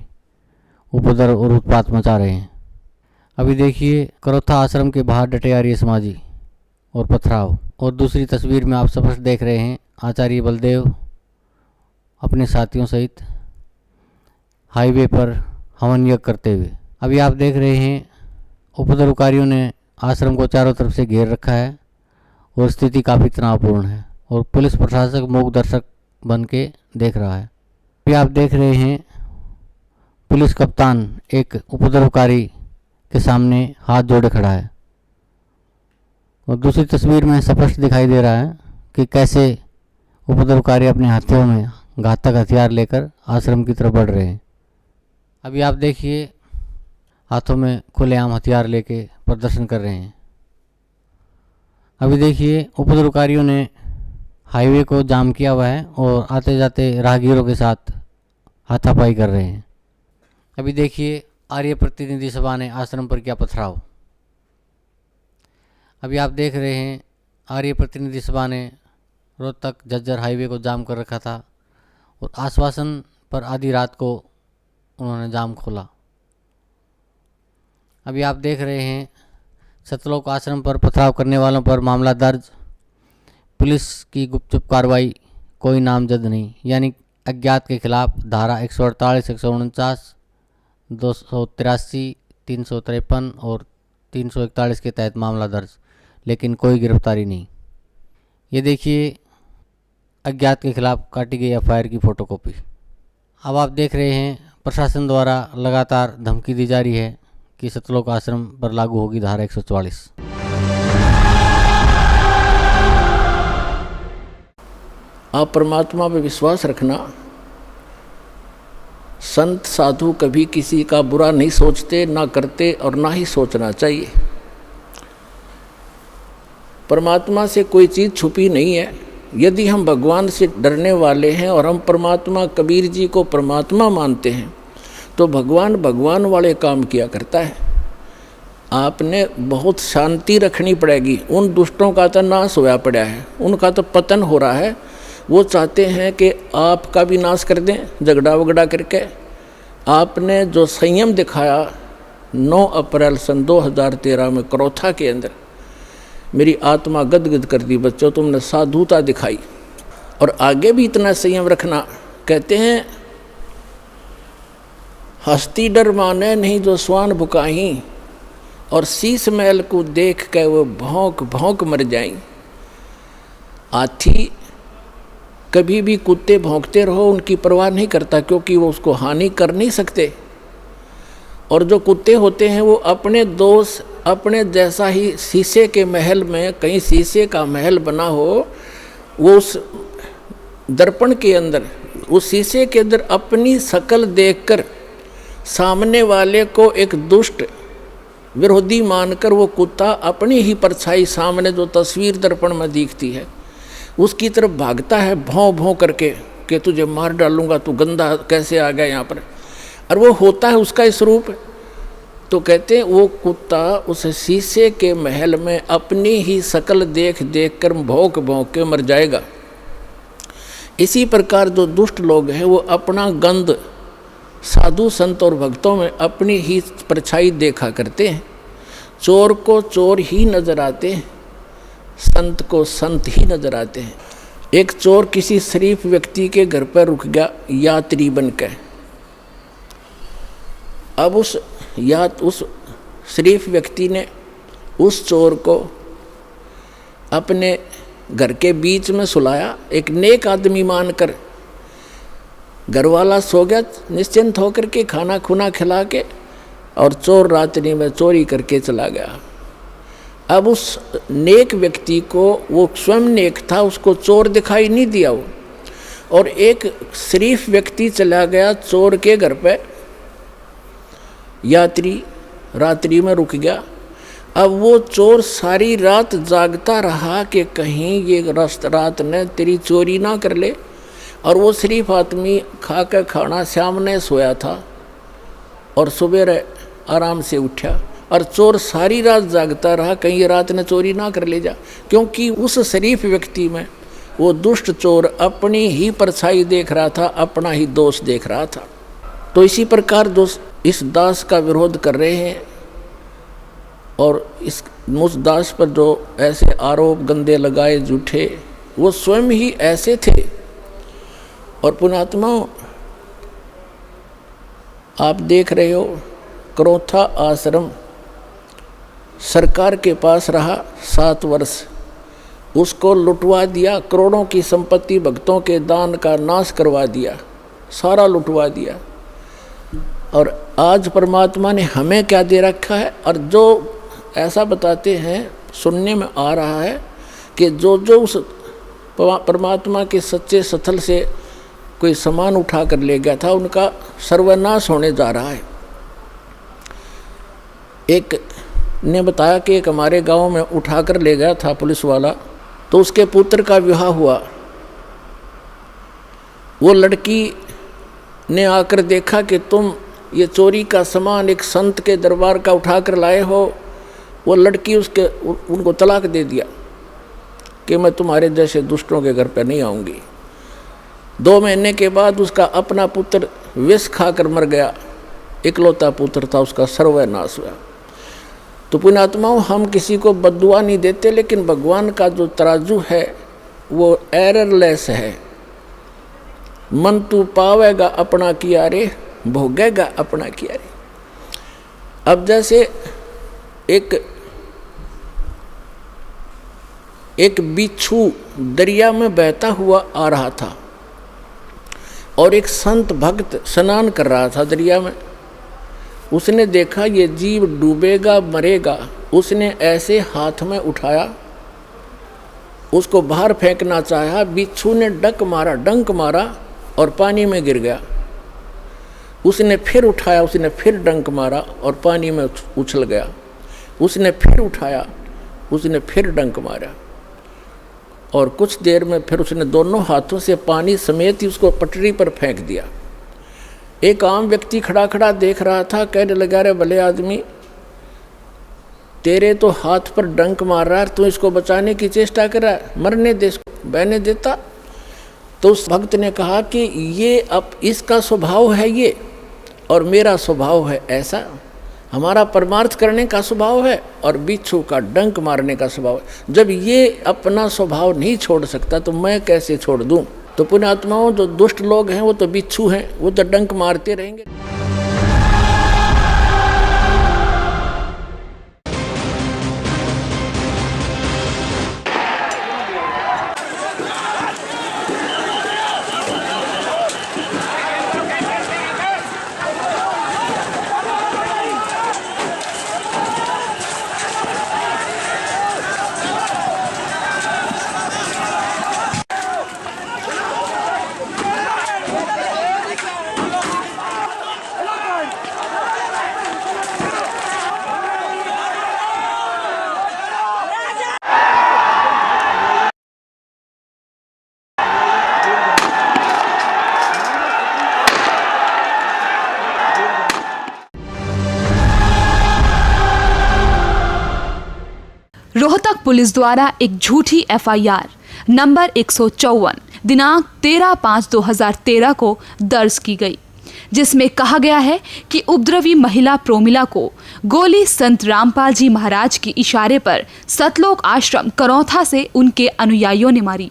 उपद्रव और उत्पात मचा रहे हैं। अभी देखिए करौथा आश्रम के बाहर डटे आर्य समाजी और पथराव। और दूसरी तस्वीर में आप स्पष्ट देख रहे हैं आचार्य बलदेव अपने साथियों सहित हाईवे पर हवन यज्ञ करते हुए। अभी आप देख रहे हैं उपद्रवकारियों ने आश्रम को चारों तरफ से घेर रखा है और स्थिति काफ़ी तनावपूर्ण है और पुलिस प्रशासक मूक दर्शक बन के देख रहा है। अभी आप देख रहे हैं पुलिस कप्तान एक उपद्रवकारी के सामने हाथ जोड़े खड़ा है और दूसरी तस्वीर में स्पष्ट दिखाई दे रहा है कि कैसे उपद्रवकारी अपने हाथों में घातक हथियार लेकर आश्रम की तरफ बढ़ रहे हैं। अभी आप देखिए हाथों में खुलेआम हथियार लेके प्रदर्शन कर रहे हैं। अभी देखिए उपद्रवकारियों ने हाईवे को जाम किया हुआ है और आते जाते राहगीरों के साथ हाथापाई कर रहे हैं। अभी देखिए आर्य प्रतिनिधि सभा ने आश्रम पर किया पथराव। अभी आप देख रहे हैं आर्य प्रतिनिधि सभा ने रोहतक झज्जर हाईवे को जाम कर रखा था और आश्वासन पर आधी रात को उन्होंने जाम खोला। अभी आप देख रहे हैं सतलोक आश्रम पर पथराव करने वालों पर मामला दर्ज। पुलिस की गुपचुप कार्रवाई, कोई नामजद नहीं, यानी अज्ञात के खिलाफ धारा 148, 149, 283, 353 और 341 के तहत मामला दर्ज, लेकिन कोई गिरफ्तारी नहीं। ये देखिए अज्ञात के खिलाफ काटी गई एफआईआर की फ़ोटोकॉपी। अब आप देख रहे हैं प्रशासन द्वारा लगातार धमकी दी जा रही है कि सतलोक आश्रम पर लागू होगी धारा 144। आप परमात्मा पे विश्वास रखना। संत साधु कभी किसी का बुरा नहीं सोचते, ना करते और ना ही सोचना चाहिए। परमात्मा से कोई चीज़ छुपी नहीं है। यदि हम भगवान से डरने वाले हैं और हम परमात्मा, कबीर जी को परमात्मा मानते हैं, तो भगवान भगवान वाले काम किया करता है। आपने बहुत शांति रखनी पड़ेगी। उन दुष्टों का तो नाश होया पड़ा है, उनका तो पतन हो रहा है। वो चाहते हैं कि आपका भी नाश कर दें झगड़ा वगड़ा करके। आपने जो संयम दिखाया 9 अप्रैल सन 2013 में करोथा के अंदर, मेरी आत्मा गदगद कर दी। बच्चों, तुमने साधुता दिखाई और आगे भी इतना संयम रखना। कहते हैं हस्ती डर माने नहीं जो स्वान भुकाही, और शीश महल को देख के वो भौंक भौंक मर जाएं। हाथी कभी भी कुत्ते भौंकते रहो उनकी परवाह नहीं करता, क्योंकि वो उसको हानि कर नहीं सकते। और जो कुत्ते होते हैं वो अपने दोष, अपने जैसा ही शीशे के महल में, कहीं शीशे का महल बना हो, वो उस दर्पण के अंदर, उस शीशे के अंदर अपनी शक्ल देखकर सामने वाले को एक दुष्ट विरोधी मानकर वो कुत्ता अपनी ही परछाई सामने जो तस्वीर दर्पण में दिखती है उसकी तरफ भागता है भौं भौं करके कि तुझे मार डालूंगा, तू गंदा कैसे आ गया यहाँ पर। और वो होता है उसका स्वरूप। तो कहते हैं वो कुत्ता उस शीशे के महल में अपनी ही शक्ल देख देख कर भौंक भौंक के मर जाएगा। इसी प्रकार जो दुष्ट लोग हैं वो अपना गंध साधु संत और भक्तों में अपनी ही परछाई देखा करते हैं। चोर को चोर ही नजर आते हैं, संत को संत ही नजर आते हैं। एक चोर किसी शरीफ व्यक्ति के घर पर रुक गया यात्री बनकर। अब उस शरीफ व्यक्ति ने उस चोर को अपने घर के बीच में सुलाया, एक नेक आदमी मानकर। घर वाला सो गया निश्चिंत होकर के, खाना खुना खिला के, और चोर रात्रि में चोरी करके चला गया। अब उस नेक व्यक्ति को, वो स्वयं नेक था, उसको चोर दिखाई नहीं दिया वो, और एक शरीफ व्यक्ति चला गया चोर के घर पे, यात्री रात्रि में रुक गया। अब वो चोर सारी रात जागता रहा कि कहीं ये रात ने तेरी चोरी ना कर ले। और वो शरीफ आदमी खा के खाना सामने सोया था और सुबह आराम से उठा, और चोर सारी रात जागता रहा कहीं ये रात ने चोरी ना कर ले जा, क्योंकि उस शरीफ व्यक्ति में वो दुष्ट चोर अपनी ही परछाई देख रहा था, अपना ही दोष देख रहा था। तो इसी प्रकार जो इस दास का विरोध कर रहे हैं और उस दास पर जो ऐसे आरोप गंदे लगाए झूठे, वो स्वयं ही ऐसे थे। और पुण्यात्माओं, आप देख रहे हो करोथा आश्रम सरकार के पास रहा 7 वर्ष, उसको लुटवा दिया, करोड़ों की संपत्ति भक्तों के दान का नाश करवा दिया, सारा लुटवा दिया। और आज परमात्मा ने हमें क्या दे रखा है। और जो ऐसा बताते हैं, सुनने में आ रहा है कि जो उस परमात्मा के सच्चे स्थल से कोई सामान उठा कर ले गया था, उनका सर्वनाश होने जा रहा है। एक ने बताया कि एक हमारे गांव में उठा कर ले गया था पुलिस वाला, तो उसके पुत्र का विवाह हुआ। वो लड़की ने आकर देखा कि तुम ये चोरी का सामान एक संत के दरबार का उठा कर लाए हो। वो लड़की उनको तलाक दे दिया कि मैं तुम्हारे जैसे दुष्टों के घर पर नहीं आऊँगी। 2 महीने के बाद उसका अपना पुत्र विष खाकर मर गया, इकलौता पुत्र था, उसका सर्वनाश हुआ। तो पुण्यात्माओं, हम किसी को बद्दुआ नहीं देते, लेकिन भगवान का जो तराजू है वो एररलेस है। मन तू पावेगा अपना किया रे, भोगेगा अपना किया रे। अब जैसे एक बिच्छू दरिया में बहता हुआ आ रहा था और एक संत भक्त स्नान कर रहा था दरिया में। उसने देखा ये जीव डूबेगा, मरेगा। उसने ऐसे हाथ में उठाया, उसको बाहर फेंकना चाहा। बिच्छू ने डंक मारा और पानी में गिर गया। उसने फिर उठाया, उसने फिर डंक मारा और पानी में उछल गया। उसने फिर उठाया, उसने फिर डंक मारा और कुछ देर में फिर उसने दोनों हाथों से पानी समेत ही उसको पटरी पर फेंक दिया। एक आम व्यक्ति खड़ा खड़ा देख रहा था, कहने लगा, रे भले आदमी, तेरे तो हाथ पर डंक मार रहा है, तू इसको बचाने की चेष्टा कर रहा है, मरने दे, इसको बहने देता। तो उस भक्त ने कहा कि ये अब इसका स्वभाव है ये, और मेरा स्वभाव है ऐसा। हमारा परमार्थ करने का स्वभाव है और बिच्छू का डंक मारने का स्वभाव है। जब ये अपना स्वभाव नहीं छोड़ सकता तो मैं कैसे छोड़ दूं? तो पुण्यात्माओं, जो दुष्ट लोग हैं वो तो बिच्छू हैं, वो तो डंक मारते रहेंगे। रोहतक पुलिस द्वारा एक झूठी एफआईआर नंबर 154 दिनांक 13/5/2013 को दर्ज की गई, जिसमें कहा गया है कि उपद्रवी महिला प्रोमिला को गोली संत रामपाल जी महाराज के इशारे पर सतलोक आश्रम करौथा से उनके अनुयायियों ने मारी।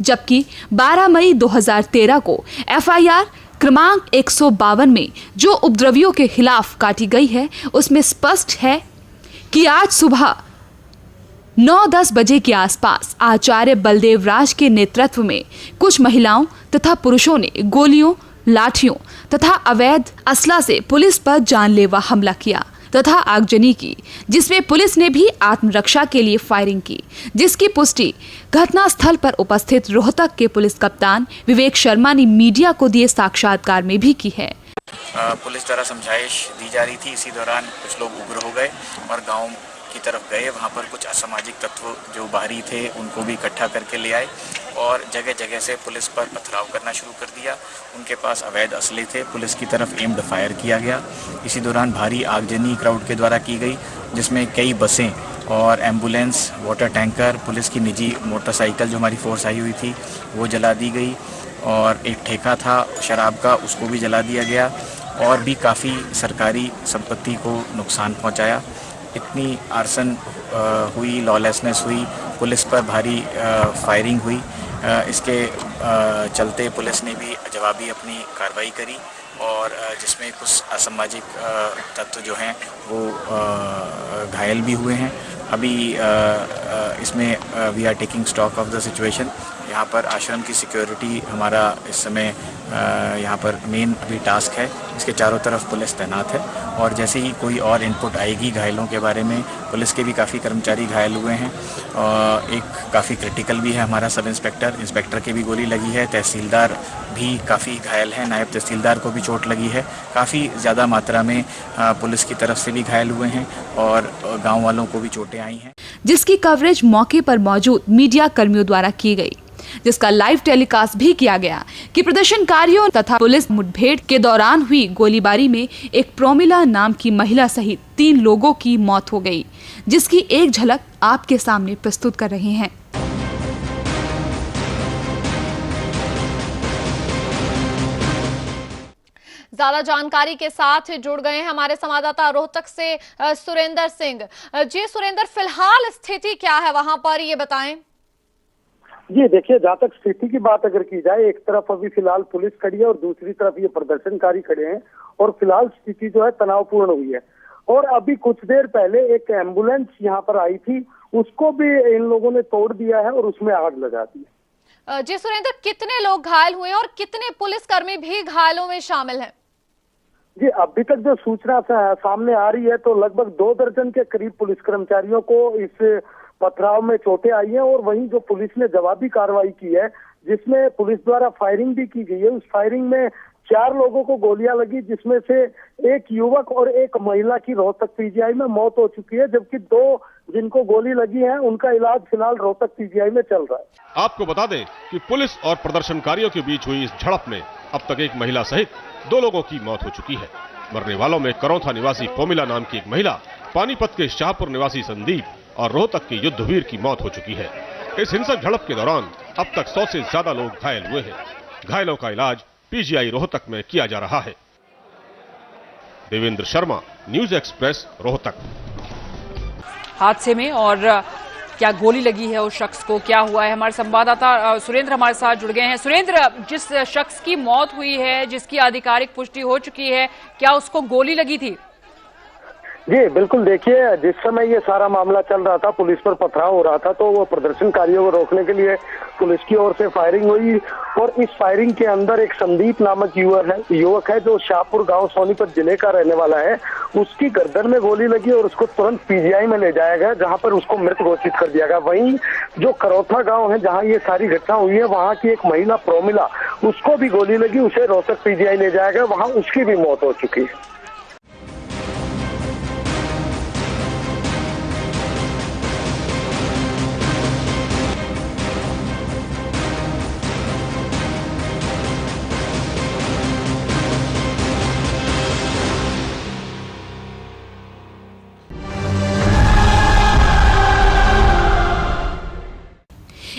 जबकि 12 मई 2013 को एफआईआर क्रमांक 152 में जो उपद्रवियों के खिलाफ काटी गई है, उसमें स्पष्ट है कि आज सुबह 9-10 बजे के आसपास आचार्य बलदेव राज के नेतृत्व में कुछ महिलाओं तथा पुरुषों ने गोलियों, लाठियों तथा अवैध असला से पुलिस पर जानलेवा हमला किया तथा आगजनी की, जिसमें पुलिस ने भी आत्मरक्षा के लिए फायरिंग की, जिसकी पुष्टि घटनास्थल पर उपस्थित रोहतक के पुलिस कप्तान विवेक शर्मा ने मीडिया को दिए साक्षात्कार में भी की है। पुलिस द्वारा समझाइश दी जा रही थी, इसी दौरान कुछ लोग उग्र हो गए और गांव की तरफ गए। वहां पर कुछ असामाजिक तत्व जो बाहरी थे उनको भी इकट्ठा करके ले आए और जगह जगह से पुलिस पर पथराव करना शुरू कर दिया। उनके पास अवैध असले थे, पुलिस की तरफ एम्ड फायर किया गया। इसी दौरान भारी आगजनी क्राउड के द्वारा की गई, जिसमें कई बसें और एम्बुलेंस, वाटर टैंकर, पुलिस की निजी मोटरसाइकिल जो हमारी फोर्स आई हुई थी वो जला दी गई और एक ठेका था शराब का, उसको भी जला दिया गया और भी काफ़ी सरकारी संपत्ति को नुकसान पहुंचाया। इतनी आर्सन हुई, लॉलेसनेस हुई, पुलिस पर भारी फायरिंग हुई। इसके चलते पुलिस ने भी जवाबी अपनी कार्रवाई करी और जिसमें कुछ असामाजिक तत्व जो हैं वो घायल भी हुए हैं। अभी इसमें we are taking stock of the situation. यहाँ पर आश्रम की सिक्योरिटी हमारा इस समय यहाँ पर मेन अभी टास्क है। इसके चारों तरफ पुलिस तैनात है और जैसे ही कोई और इनपुट आएगी घायलों के बारे में, पुलिस के भी काफ़ी कर्मचारी घायल हुए हैं। एक काफ़ी क्रिटिकल भी है हमारा सब इंस्पेक्टर की भी गोली लगी है, तहसीलदार भी काफ़ी घायल हैं, नायब तहसीलदार को भी चोट लगी है। काफ़ी ज़्यादा मात्रा में पुलिस की तरफ से भी घायल हुए हैं और गाँव वालों को भी चोटें आई हैं, जिसकी कवरेज मौके पर मौजूद मीडिया कर्मियों द्वारा की गई, जिसका लाइव टेलीकास्ट भी किया गया कि प्रदर्शनकारियों तथा पुलिस मुठभेड़ के दौरान हुई गोलीबारी में एक प्रोमिला नाम की महिला सहित 3 लोगों की मौत हो गई, जिसकी एक झलक आपके सामने प्रस्तुत कर रहे हैं। ज्यादा जानकारी के साथ जुड़ गए हैं हमारे संवाददाता रोहतक से सुरेंद्र सिंह। जी सुरेंद्र, फिलहाल स्थिति क्या है वहां पर, ये बताएं। जी देखिए, जहाँ तक स्थिति की बात अगर की जाए, एक तरफ अभी फिलहाल पुलिस खड़ी है और दूसरी तरफ ये प्रदर्शनकारी खड़े हैं और फिलहाल स्थिति जो है तनावपूर्ण हुई है। और अभी कुछ देर पहले एक एम्बुलेंस यहाँ पर आई थी, उसको भी इन लोगों ने तोड़ दिया है और उसमें आग लगा दी है। जी सुरेंद्र, कितने लोग घायल हुए और कितने पुलिसकर्मी भी घायलों में शामिल हैं? जी अभी तक जो सूचना सामने आ रही है तो लगभग 2 दर्जन के करीब पुलिस कर्मचारियों को इस पथराव में चोटें आई हैं और वहीं जो पुलिस ने जवाबी कार्रवाई की है, जिसमें पुलिस द्वारा फायरिंग भी की गई है। उस फायरिंग में 4 लोगों को गोलियां लगी, जिसमें से एक युवक और एक महिला की रोहतक पीजीआई में मौत हो चुकी है, जबकि 2 जिनको गोली लगी है उनका इलाज फिलहाल रोहतक पीजीआई में चल रहा है। आपको बता दें कि पुलिस और प्रदर्शनकारियों के बीच हुई इस झड़प में अब तक एक महिला सहित 2 लोगों की मौत हो चुकी है। मरने वालों में करौथा निवासी पोमिला नाम की एक महिला, पानीपत के शाहपुर निवासी संदीप और रोहतक के युद्धवीर की मौत हो चुकी है। इस हिंसक झड़प के दौरान अब तक 100 से ज्यादा लोग घायल हुए हैं। घायलों का इलाज पीजीआई रोहतक में किया जा रहा है। Devendra Sharma, news express, Rohtak. हादसे में और क्या गोली लगी है उस शख्स को, क्या हुआ है, हमारे संवाददाता सुरेंद्र हमारे साथ जुड़ गए हैं। सुरेंद्र, जिस शख्स की मौत हुई है, जिसकी आधिकारिक पुष्टि हो चुकी है, क्या उसको गोली लगी थी? जी बिल्कुल, देखिए जिस समय ये सारा मामला चल रहा था, पुलिस पर पथराव हो रहा था, तो वो प्रदर्शनकारियों को रोकने के लिए पुलिस की ओर से फायरिंग हुई और इस फायरिंग के अंदर एक संदीप नामक युवक है जो शाहपुर गांव सोनीपत जिले का रहने वाला है। उसकी गर्दन में गोली लगी और उसको तुरंत पीजीआई में ले जाया गया, जहां पर उसको मृत घोषित कर दिया गया। वहीं जो करौथा गाँव है जहाँ ये सारी घटना हुई है, वहाँ की एक महिला प्रोमिला, उसको भी गोली लगी, उसे रोहतक पीजीआई ले जाया गया, वहाँ उसकी भी मौत हो चुकी है।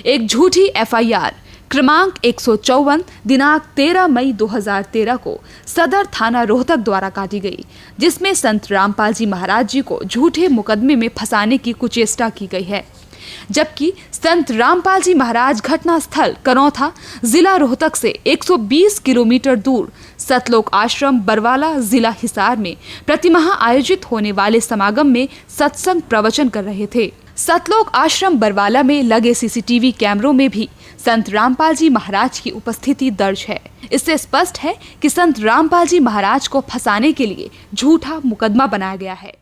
एक झूठी एफआईआर क्रमांक 154 दिनांक 13 मई 2013 को सदर थाना रोहतक द्वारा काटी गई, जिसमें संत रामपाल जी महाराज जी को झूठे मुकदमे में फंसाने की कुचेष्टा की गई है। जबकि संत रामपाल जी महाराज घटना स्थल करौथा जिला रोहतक से 120 किलोमीटर दूर सतलोक आश्रम बरवाला जिला हिसार में प्रतिमाह आयोजित होने वाले समागम में सत्संग प्रवचन कर रहे थे। सतलोक आश्रम बरवाला में लगे सीसीटीवी कैमरों में भी संत रामपाल जी महाराज की उपस्थिति दर्ज है। इससे स्पष्ट है कि संत रामपाल जी महाराज को फंसाने के लिए झूठा मुकदमा बनाया गया है।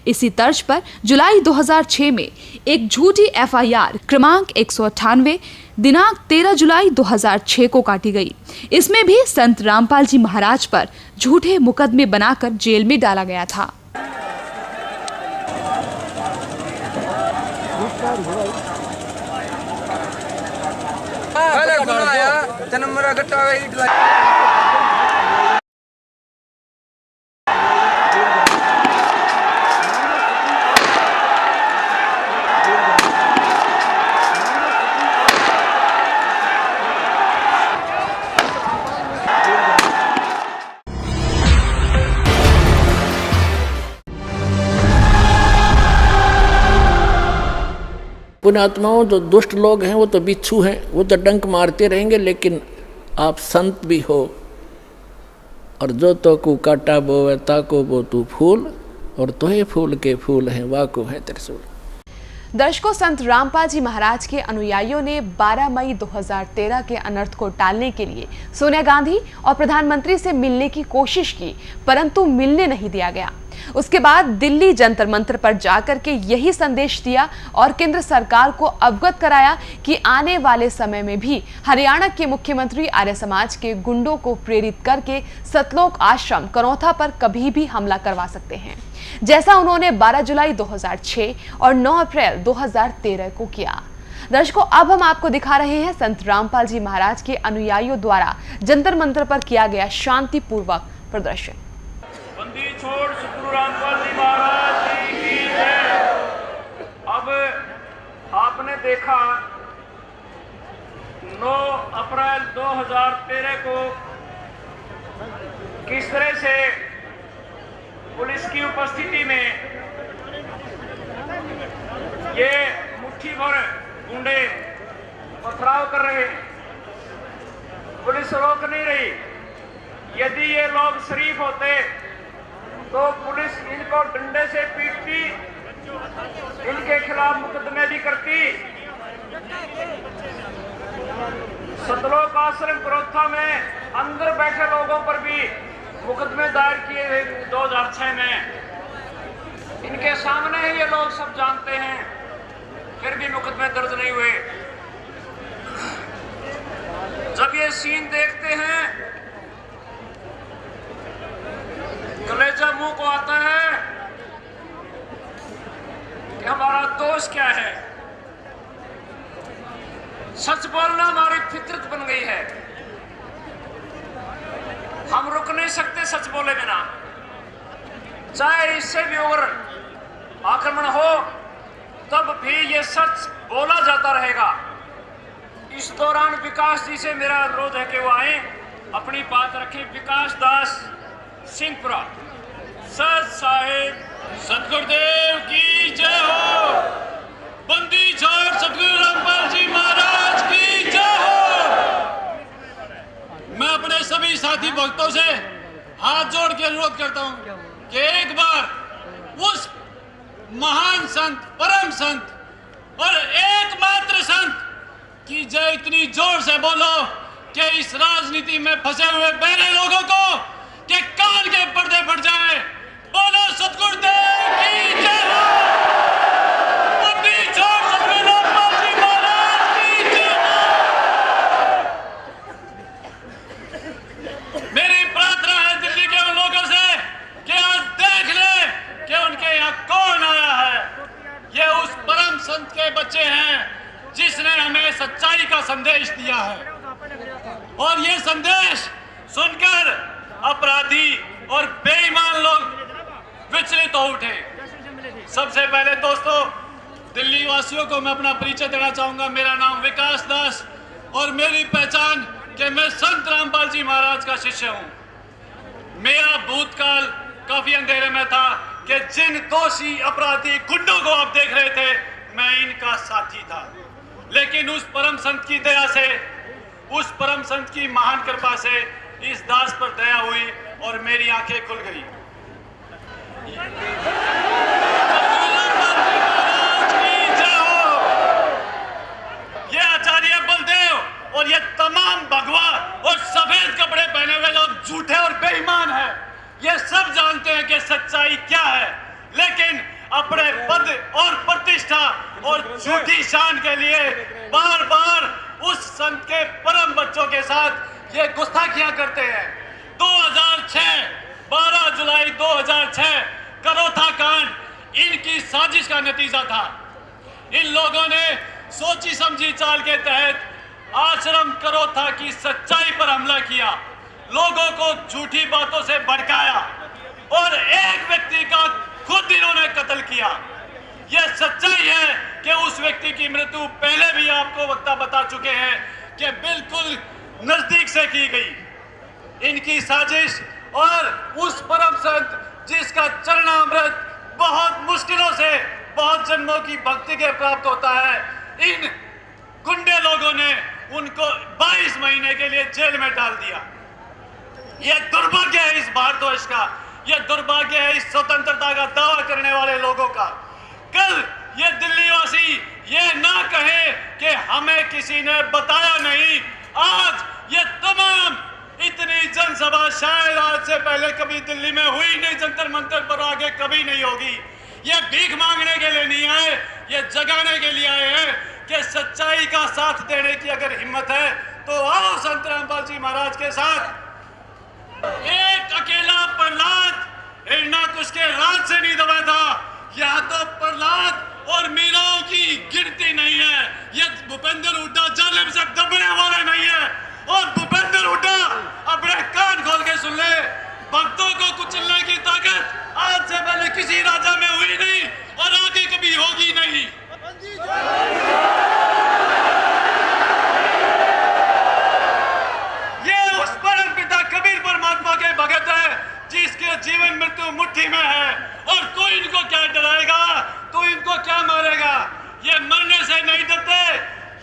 इसी तर्ज पर जुलाई 2006 में एक झूठी एफआईआर क्रमांक 198 दिनांक 13 जुलाई 2006 को काटी गई। इसमें भी संत रामपाल जी महाराज पर झूठे मुकदमे बनाकर जेल में डाला गया था। पुण्यात्माओं, जो दुष्ट लोग हैं वो तो बिच्छू हैं, वो तो डंक मारते रहेंगे, लेकिन आप संत भी हो। और जो तो को काटा बोवे ताको बो तू फूल, और तोहे फूल के फूल हैं वाको है त्रिशूल। दर्शकों, संत रामपाल जी महाराज के अनुयायियों ने 12 मई 2013 के अनर्थ को टालने के लिए सोनिया गांधी और प्रधानमंत्री से मिलने की कोशिश की, परंतु मिलने नहीं दिया गया। उसके बाद दिल्ली जंतर मंतर पर जाकर के यही संदेश दिया और केंद्र सरकार को अवगत कराया कि आने वाले समय में भी हरियाणा के मुख्यमंत्री आर्य समाज के गुंडों को प्रेरित करके सतलोक आश्रम करौथा पर कभी भी हमला करवा सकते हैं, जैसा उन्होंने 12 जुलाई 2006 और 9 अप्रैल 2013 को किया। दर्शकों, अब हम आपको दिखा रहे हैं संत रामपाल जी महाराज के अनुयायियों द्वारा जंतर मंतर पर किया गया शांतिपूर्वक प्रदर्शन। बंदी छोड़ सतगुरु रामपाल जी महाराज की जय। अब आपने देखा 9 अप्रैल 2013 को किस तरह से पुलिस की उपस्थिति में ये मुट्ठी भर गुंडे पथराव कर रहे, पुलिस रोक नहीं रही। यदि ये लोग शरीफ होते तो पुलिस इनको डंडे से पीटती, इनके खिलाफ मुकदमे भी करती। सतलोक आश्रम करौथा में अंदर बैठे लोगों पर भी मुकदमे दायर किए थे 2006 में। इनके सामने ही ये लोग सब जानते हैं, फिर भी मुकदमे दर्ज नहीं हुए। जब ये सीन देखते हैं कलेजा मुंह को आता है कि हमारा दोष क्या है। सच बोलना हमारी फितरत बन गई है, हम रुक नहीं सकते सच बोले बिना, चाहे इससे भी और आक्रमण हो तब भी ये सच बोला जाता रहेगा। इस दौरान विकास जी से मेरा अनुरोध है कि वो आए, अपनी बात रखें। विकास दास सिंहपुरा। सत साहिब सतगुरुदेव की जय हो। बंदी छोड़ सतगुरु रामपाल जी महाराज की जय हो। मैं अपने सभी साथी भक्तों से हाथ जोड़ के अनुरोध करता हूं कि एक बार उस महान संत, परम संत और एकमात्र संत की जय इतनी जोर से बोलो कि इस राजनीति में फंसे हुए बहरे लोगों को के कान के पर्दे फट जाए। बोलो सतगुरुदेव की जय हो। बंदी छोड़ सतगुरु रामपाल जी महाराज की जय हो। मेरी प्रार्थना है दिल्ली के उन लोगों से कि आज देख ले कि उनके यहाँ कौन आया है। ये उस परम संत के बच्चे हैं जिसने हमें सच्चाई का संदेश दिया है, और ये संदेश सुनकर अपराधी और बेईमान लोग विचलित हो उठे। सबसे पहले दोस्तों, दिल्ली वासियों को मैं अपना परिचय देना चाहूंगा। मेरा नाम विकास दास और मेरी पहचान कि मैं संत रामपाल जी महाराज का शिष्य हूं। मेरा भूतकाल काफी अंधेरे में था कि जिन दोषी अपराधी गुंडों को आप देख रहे थे, मैं इनका साथी था। लेकिन उस परम संत की दया से, उस परम संत की महान कृपा से इस दास पर दया हुई और मेरी आंखें खुल गई। ये आचार्य बलदेव और ये तमाम भगवा और सफेद कपड़े पहने हुए लोग झूठे और बेईमान हैं। ये सब जानते हैं कि सच्चाई क्या है, लेकिन अपने पद और प्रतिष्ठा और झूठी शान के लिए बार बार उस संत के परम बच्चों के साथ ये गुस्ताखियां करते हैं। 2006 12 जुलाई 2006 करौथा कांड इनकी साजिश का नतीजा था। इन लोगों ने सोची समझी चाल के तहत आश्रम करौथा की सच्चाई पर हमला किया, लोगों को झूठी बातों से भड़काया और एक व्यक्ति का खुद इन्होंने कत्ल किया। यह सच्चाई है कि उस व्यक्ति की मृत्यु पहले भी आपको वक्ता बता चुके हैं कि बिल्कुल नजदीक से की गई। इनकी साजिश और उस परम संत जिसका चरणामृत बहुत मुश्किलों से बहुत जन्मों की भक्ति के प्राप्त होता है, इन गुंडे लोगों ने उनको 22 महीने के लिए जेल में डाल दिया। यह दुर्भाग्य है इस भारतवर्ष का, यह दुर्भाग्य है इस स्वतंत्रता का दावा करने वाले लोगों का। कल ये दिल्ली वासी ये ना कहे कि हमें किसी ने बताया नहीं। आज ये तमाम इतनी जनसभा शायद आज से पहले कभी दिल्ली में हुई नहीं, जंतर मंतर पर आगे कभी नहीं होगी। ये भीख मांगने के लिए नहीं आए, ये जगाने के लिए आए हैं कि सच्चाई का साथ देने की अगर हिम्मत है तो आओ संत रामपाल जी महाराज के साथ। एक अकेला प्रहलाद हिरण्यकश्यप के राज से नहीं दबा था। यहाँ तो प्रहलाद और मीराओं की गिनती नहीं है। ये भूपेंद्र हुड्डा जालिम से दबने वाले नहीं है। और भूपेंद्र हुड्डा अपने कान खोल के सुन ले, भक्तों को कुचलने की ताकत आज से पहले किसी राजा में हुई नहीं और आगे कभी होगी नहीं। ये उस परम पिता कबीर परमात्मा के भगत है जिसके जीवन मृत्यु मुट्ठी में है, और कोई इनको क्या डराएगा, तो इनको क्या मारेगा। ये मरने से नहीं डरते,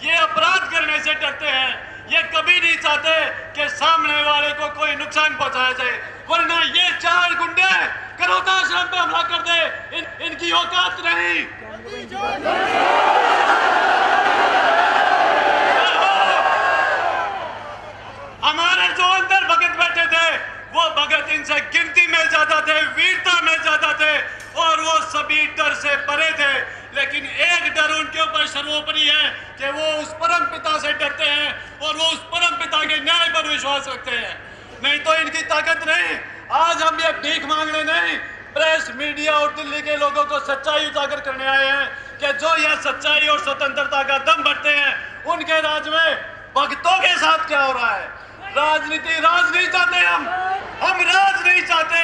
ये अपराध करने से डरते हैं। ये कभी नहीं चाहते कि सामने वाले को कोई नुकसान पहुंचाया जाए, वरना ये चार गुंडे करोता आश्रम पे हमला कर दे, इनकी औकात नहीं। हमारे जो अंदर भगत बैठे थे वो भगत इनसे गिनती में ज्यादा थे, वीरता में ज्यादा थे, और वो सभी डर से परे थे। लेकिन एक डर उनके ऊपर सर्वोपरि है कि वो उस परम पिता से डरते हैं और वो उस परम पिता के न्याय पर विश्वास रखते हैं। नहीं तो इनकी ताकत नहीं। आज हम ये भीख मांगने नहीं, प्रेस मीडिया और दिल्ली के लोगों को सच्चाई उजागर करने आए हैं कि जो यह सच्चाई और स्वतंत्रता का दम भरते हैं, उनके राज में भक्तों के साथ क्या हो रहा है। राजनीति राज नहीं चाहते हम राज नहीं चाहते,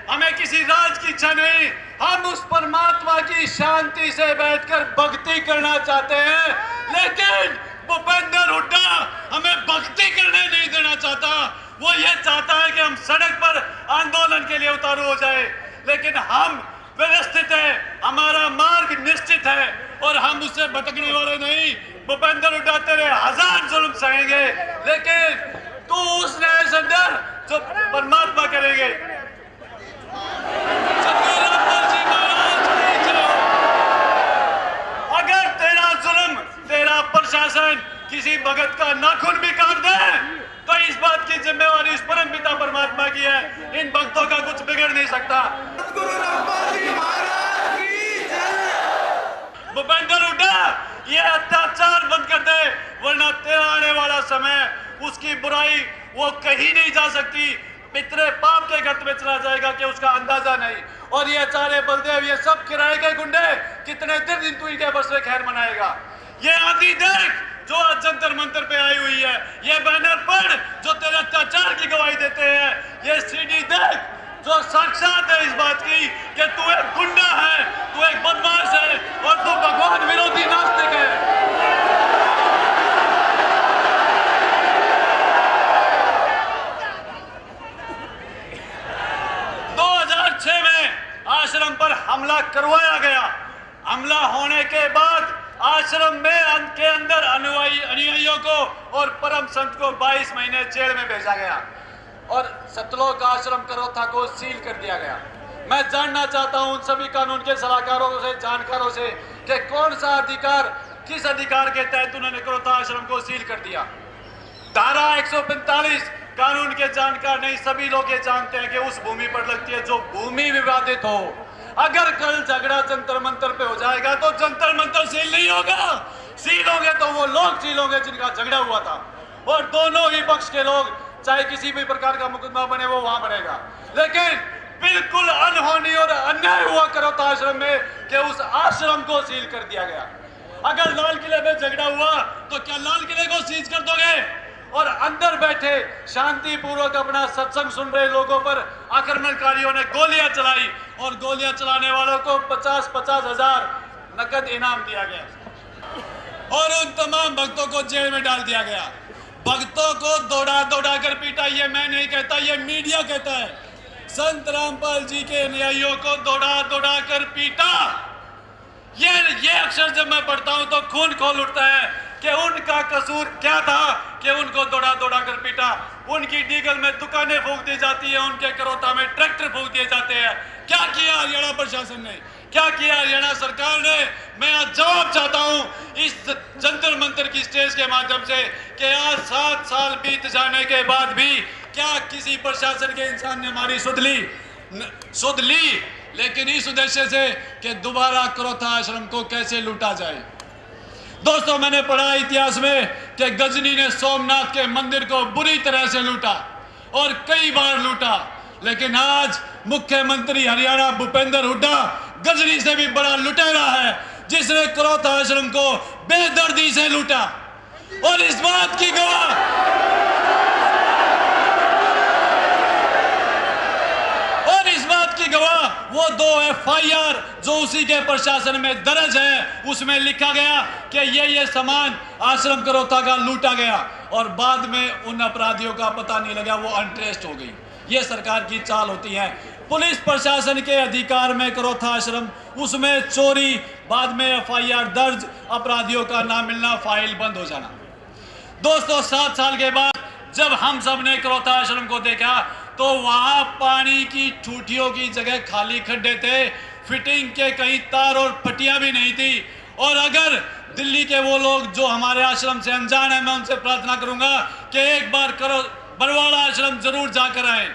हमें किसी राज की इच्छा नहीं। हम उस परमात्मा की शांति से बैठकर भक्ति करना चाहते हैं। लेकिन भूपेंद्र हुड्डा हमें भक्ति करने नहीं देना चाहता। वो ये चाहता है कि हम सड़क पर आंदोलन के लिए उतारू हो जाए, लेकिन हम व्यवस्थित है, हमारा मार्ग निश्चित है और हम उससे भटकने वाले नहीं। भूपेंद्र हुड्डा तेरे 1000 जुल्म सहेंगे, लेकिन तू उस न्याय से डर जो परमात्मा करेंगे। अगर तेरा जुल्म, तेरा प्रशासन किसी भगत का नाखून भी काट दे तो इस बात की जिम्मेवारी इस परम पिता परमात्मा की है। इन भक्तों का कुछ बिगड़ नहीं सकता। भूपेंद्र हुड्डा ये अत्याचार बंद कर दे, वरना तेरा आने वाला समय उसकी बुराई वो कहीं नहीं जा सकती, पितरे पाप के गर्त में चला जाएगा कि उसका अंदाजा नहीं। और ये चारे बलदेव, ये सब किराए के गुंडे कितने दिन तू इनके बस में खैर मनाएगा। ये आदि देख जो आज जंतर मंतर पे आई हुई है, ये बैनर पढ़ जो तेरे अत्याचार की गवाही देते हैं, ये सीडी देख जो साक्षात है इस बात की कि तू एक गुंडा है, तू एक बदमाश है और तू भगवान विरोधी नास्तिक है। 2006 में आश्रम पर हमला करवाया गया। हमला होने के बाद आश्रम में के अंदर अनुयायियों को और परम संत को 22 महीने जेल में भेजा गया और सतलोक आश्रम करोथा को सील कर दिया गया। मैं जानना चाहता हूं उन सभी कानून के सलाहकारों से, जानकारों से कि कौन सा अधिकार, किस अधिकार के तहत उन्होंने करोथा आश्रम को सील कर दिया। धारा 145 कानून के जानकार नहीं सभी लोग ये जानते हैं कि उस भूमि पर लगती है जो भूमि विवादित हो। अगर कल झगड़ा जंतर मंतर पे हो जाएगा तो जंतर मंतर सील नहीं होगा। सील होंगे तो वो लोग सील होंगे जिनका झगड़ा हुआ था, और दोनों ही पक्ष के लोग, चाहे किसी भी प्रकार का मुकदमा बने, वो वहां बनेगा। लेकिन बिल्कुल अनहोनी और अन्याय हुआ करोथा आश्रम में कि उस आश्रम को सील कर दिया गया। अगर लाल किले में झगड़ा हुआ तो क्या लाल किले को सीज कर दोगे? और अंदर बैठे शांतिपूर्वक अपना सत्संग सुन रहे लोगों पर आक्रमणकारियों ने गोलियां चलाई और गोलियां चलाने वालों को 50-50 हजार नकद इनाम दिया गया और उन तमाम भक्तों को जेल में डाल दिया गया। भक्तों को दौड़ा दौड़ा कर पीटा, ये मैं नहीं कहता, ये मीडिया कहता है। संत रामपाल जी के अनुयायियों को दौड़ा दौड़ा कर पीटा। ये अक्षर जब मैं पढ़ता हूं तो खून खोल उठता है कि उनका कसूर क्या था कि उनको दौड़ा दौड़ा कर पीटा। उनकी डीगल में दुकानें फूंक दी जाती है, उनके करोता में ट्रैक्टर फूंक दिए जाते हैं। क्या किया हरियाणा प्रशासन ने, क्या किया हरियाणा सरकार ने? मैं आज जवाब चाहता हूं इस जंतर मंतर की स्टेज के माध्यम से कि आज 7 साल बीत जाने के बाद भी क्या किसी प्रशासन के इंसान ने हमारी सुध ली, लेकिन इस उद्देश्य से कि दोबारा करोथा आश्रम को कैसे लूटा जाए। दोस्तों, मैंने पढ़ा इतिहास में कि गजनी ने सोमनाथ के मंदिर को बुरी तरह से लूटा और कई बार लूटा, लेकिन आज मुख्यमंत्री हरियाणा भूपेंद्र हुड्डा गजनी से भी बड़ा लुटेरा है, जिसने करोथा आश्रम को बेदर्दी से लूटा। और इस बात की गवाह वो 2 FIR जो उसी के प्रशासन में दर्ज है, उसमें लिखा गया कि ये सामान आश्रम करोथा का लूटा गया और बाद में उन अपराधियों का पता नहीं लगा, वो अनट्रेस्ड हो गई। ये सरकार की चाल होती है। पुलिस प्रशासन के अधिकार में करोथा आश्रम, उसमें चोरी, बाद में FIR दर्ज, अपराधियों का ना मिलना, फाइल बंद हो जाना। दोस्तों, 7 साल के बाद जब हम सब ने करोथा आश्रम को देखा तो वहां पानी की ठूठियों की जगह खाली खड्डे थे, फिटिंग के कहीं तार और पट्टियां भी नहीं थी। और अगर दिल्ली के वो लोग जो हमारे आश्रम से अनजान है, मैं उनसे प्रार्थना करूंगा कि एक बार बरवाड़ा आश्रम जरूर जाकर आए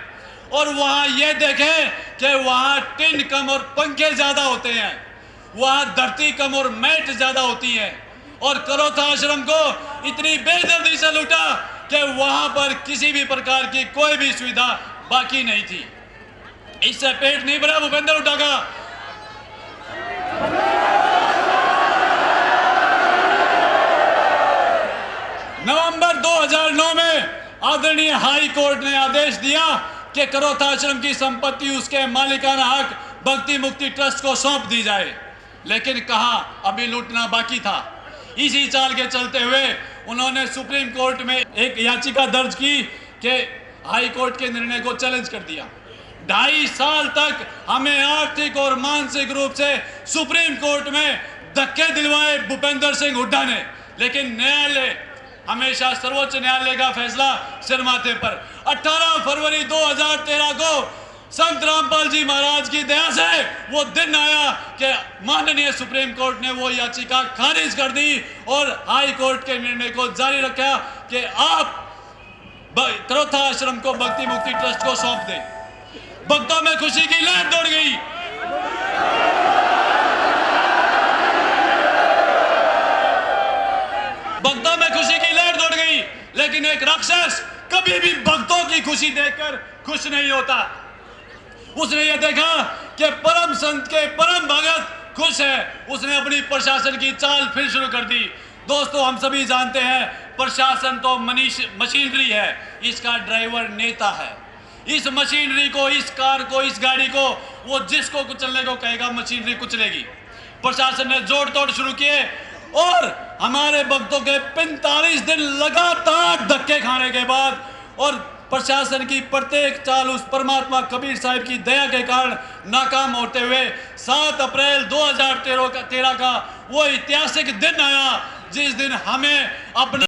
और वहां ये देखें कि वहां टिन कम और पंखे ज्यादा होते हैं, वहां धरती कम और मैट ज्यादा होती है। और करोथा आश्रम को इतनी बेदर्दी से लूटा कि वहां पर किसी भी प्रकार की कोई भी सुविधा बाकी नहीं थी। इससे पेट नहीं भरा भूपेंद्र हुड्डा का। नवंबर 2009 में आदरणीय हाई कोर्ट ने आदेश दिया कि करोथा आश्रम की संपत्ति उसके मालिकाना हक भक्ति मुक्ति ट्रस्ट को सौंप दी जाए, लेकिन कहा अभी लूटना बाकी था। इसी चाल के चलते हुए उन्होंने सुप्रीम कोर्ट में एक याचिका दर्ज की कि हाई कोर्ट के निर्णय को चैलेंज कर दिया। 2.5 साल तक हमें आर्थिक और मानसिक रूप से सुप्रीम कोर्ट में धक्के दिलवाए भूपेंद्र सिंह हुड्डा ने, लेकिन न्यायालय हमेशा सर्वोच्च न्यायालय का फैसला सिर माथे पर। 18 फरवरी 2013 को संत रामपाल जी महाराज की दया से वो दिन आया कि माननीय सुप्रीम कोर्ट ने वो याचिका खारिज कर दी और हाई कोर्ट के निर्णय को जारी रखा कि आप करोथा आश्रम को भक्ति मुक्ति ट्रस्ट को सौंप दें। भक्तों में खुशी की लहर दौड़ गई। भक्तों में खुशी की लहर दौड़ गई, लेकिन एक राक्षस कभी भी भक्तों की खुशी देखकर खुश नहीं होता। उसने ये देखा कि परम संत के परम भगत खुश है, उसने अपनी प्रशासन की चाल फिर शुरू कर दी। दोस्तों, हम सभी जानते हैं प्रशासन तो मशीनरी है, इसका ड्राइवर नेता है। इस मशीनरी को, इस कार को, इस गाड़ी को वो जिसको कुचलने को कहेगा मशीनरी कुचलेगी। प्रशासन ने जोड़ तोड़ शुरू किए और हमारे भक्तों के 45 दिन लगातार धक्के खाने के बाद और प्रशासन की प्रत्येक चाल उस परमात्मा कबीर साहिब की दया के कारण नाकाम होते हुए 7 अप्रैल 2013 का वो ऐतिहासिक दिन आया जिस दिन हमें अपना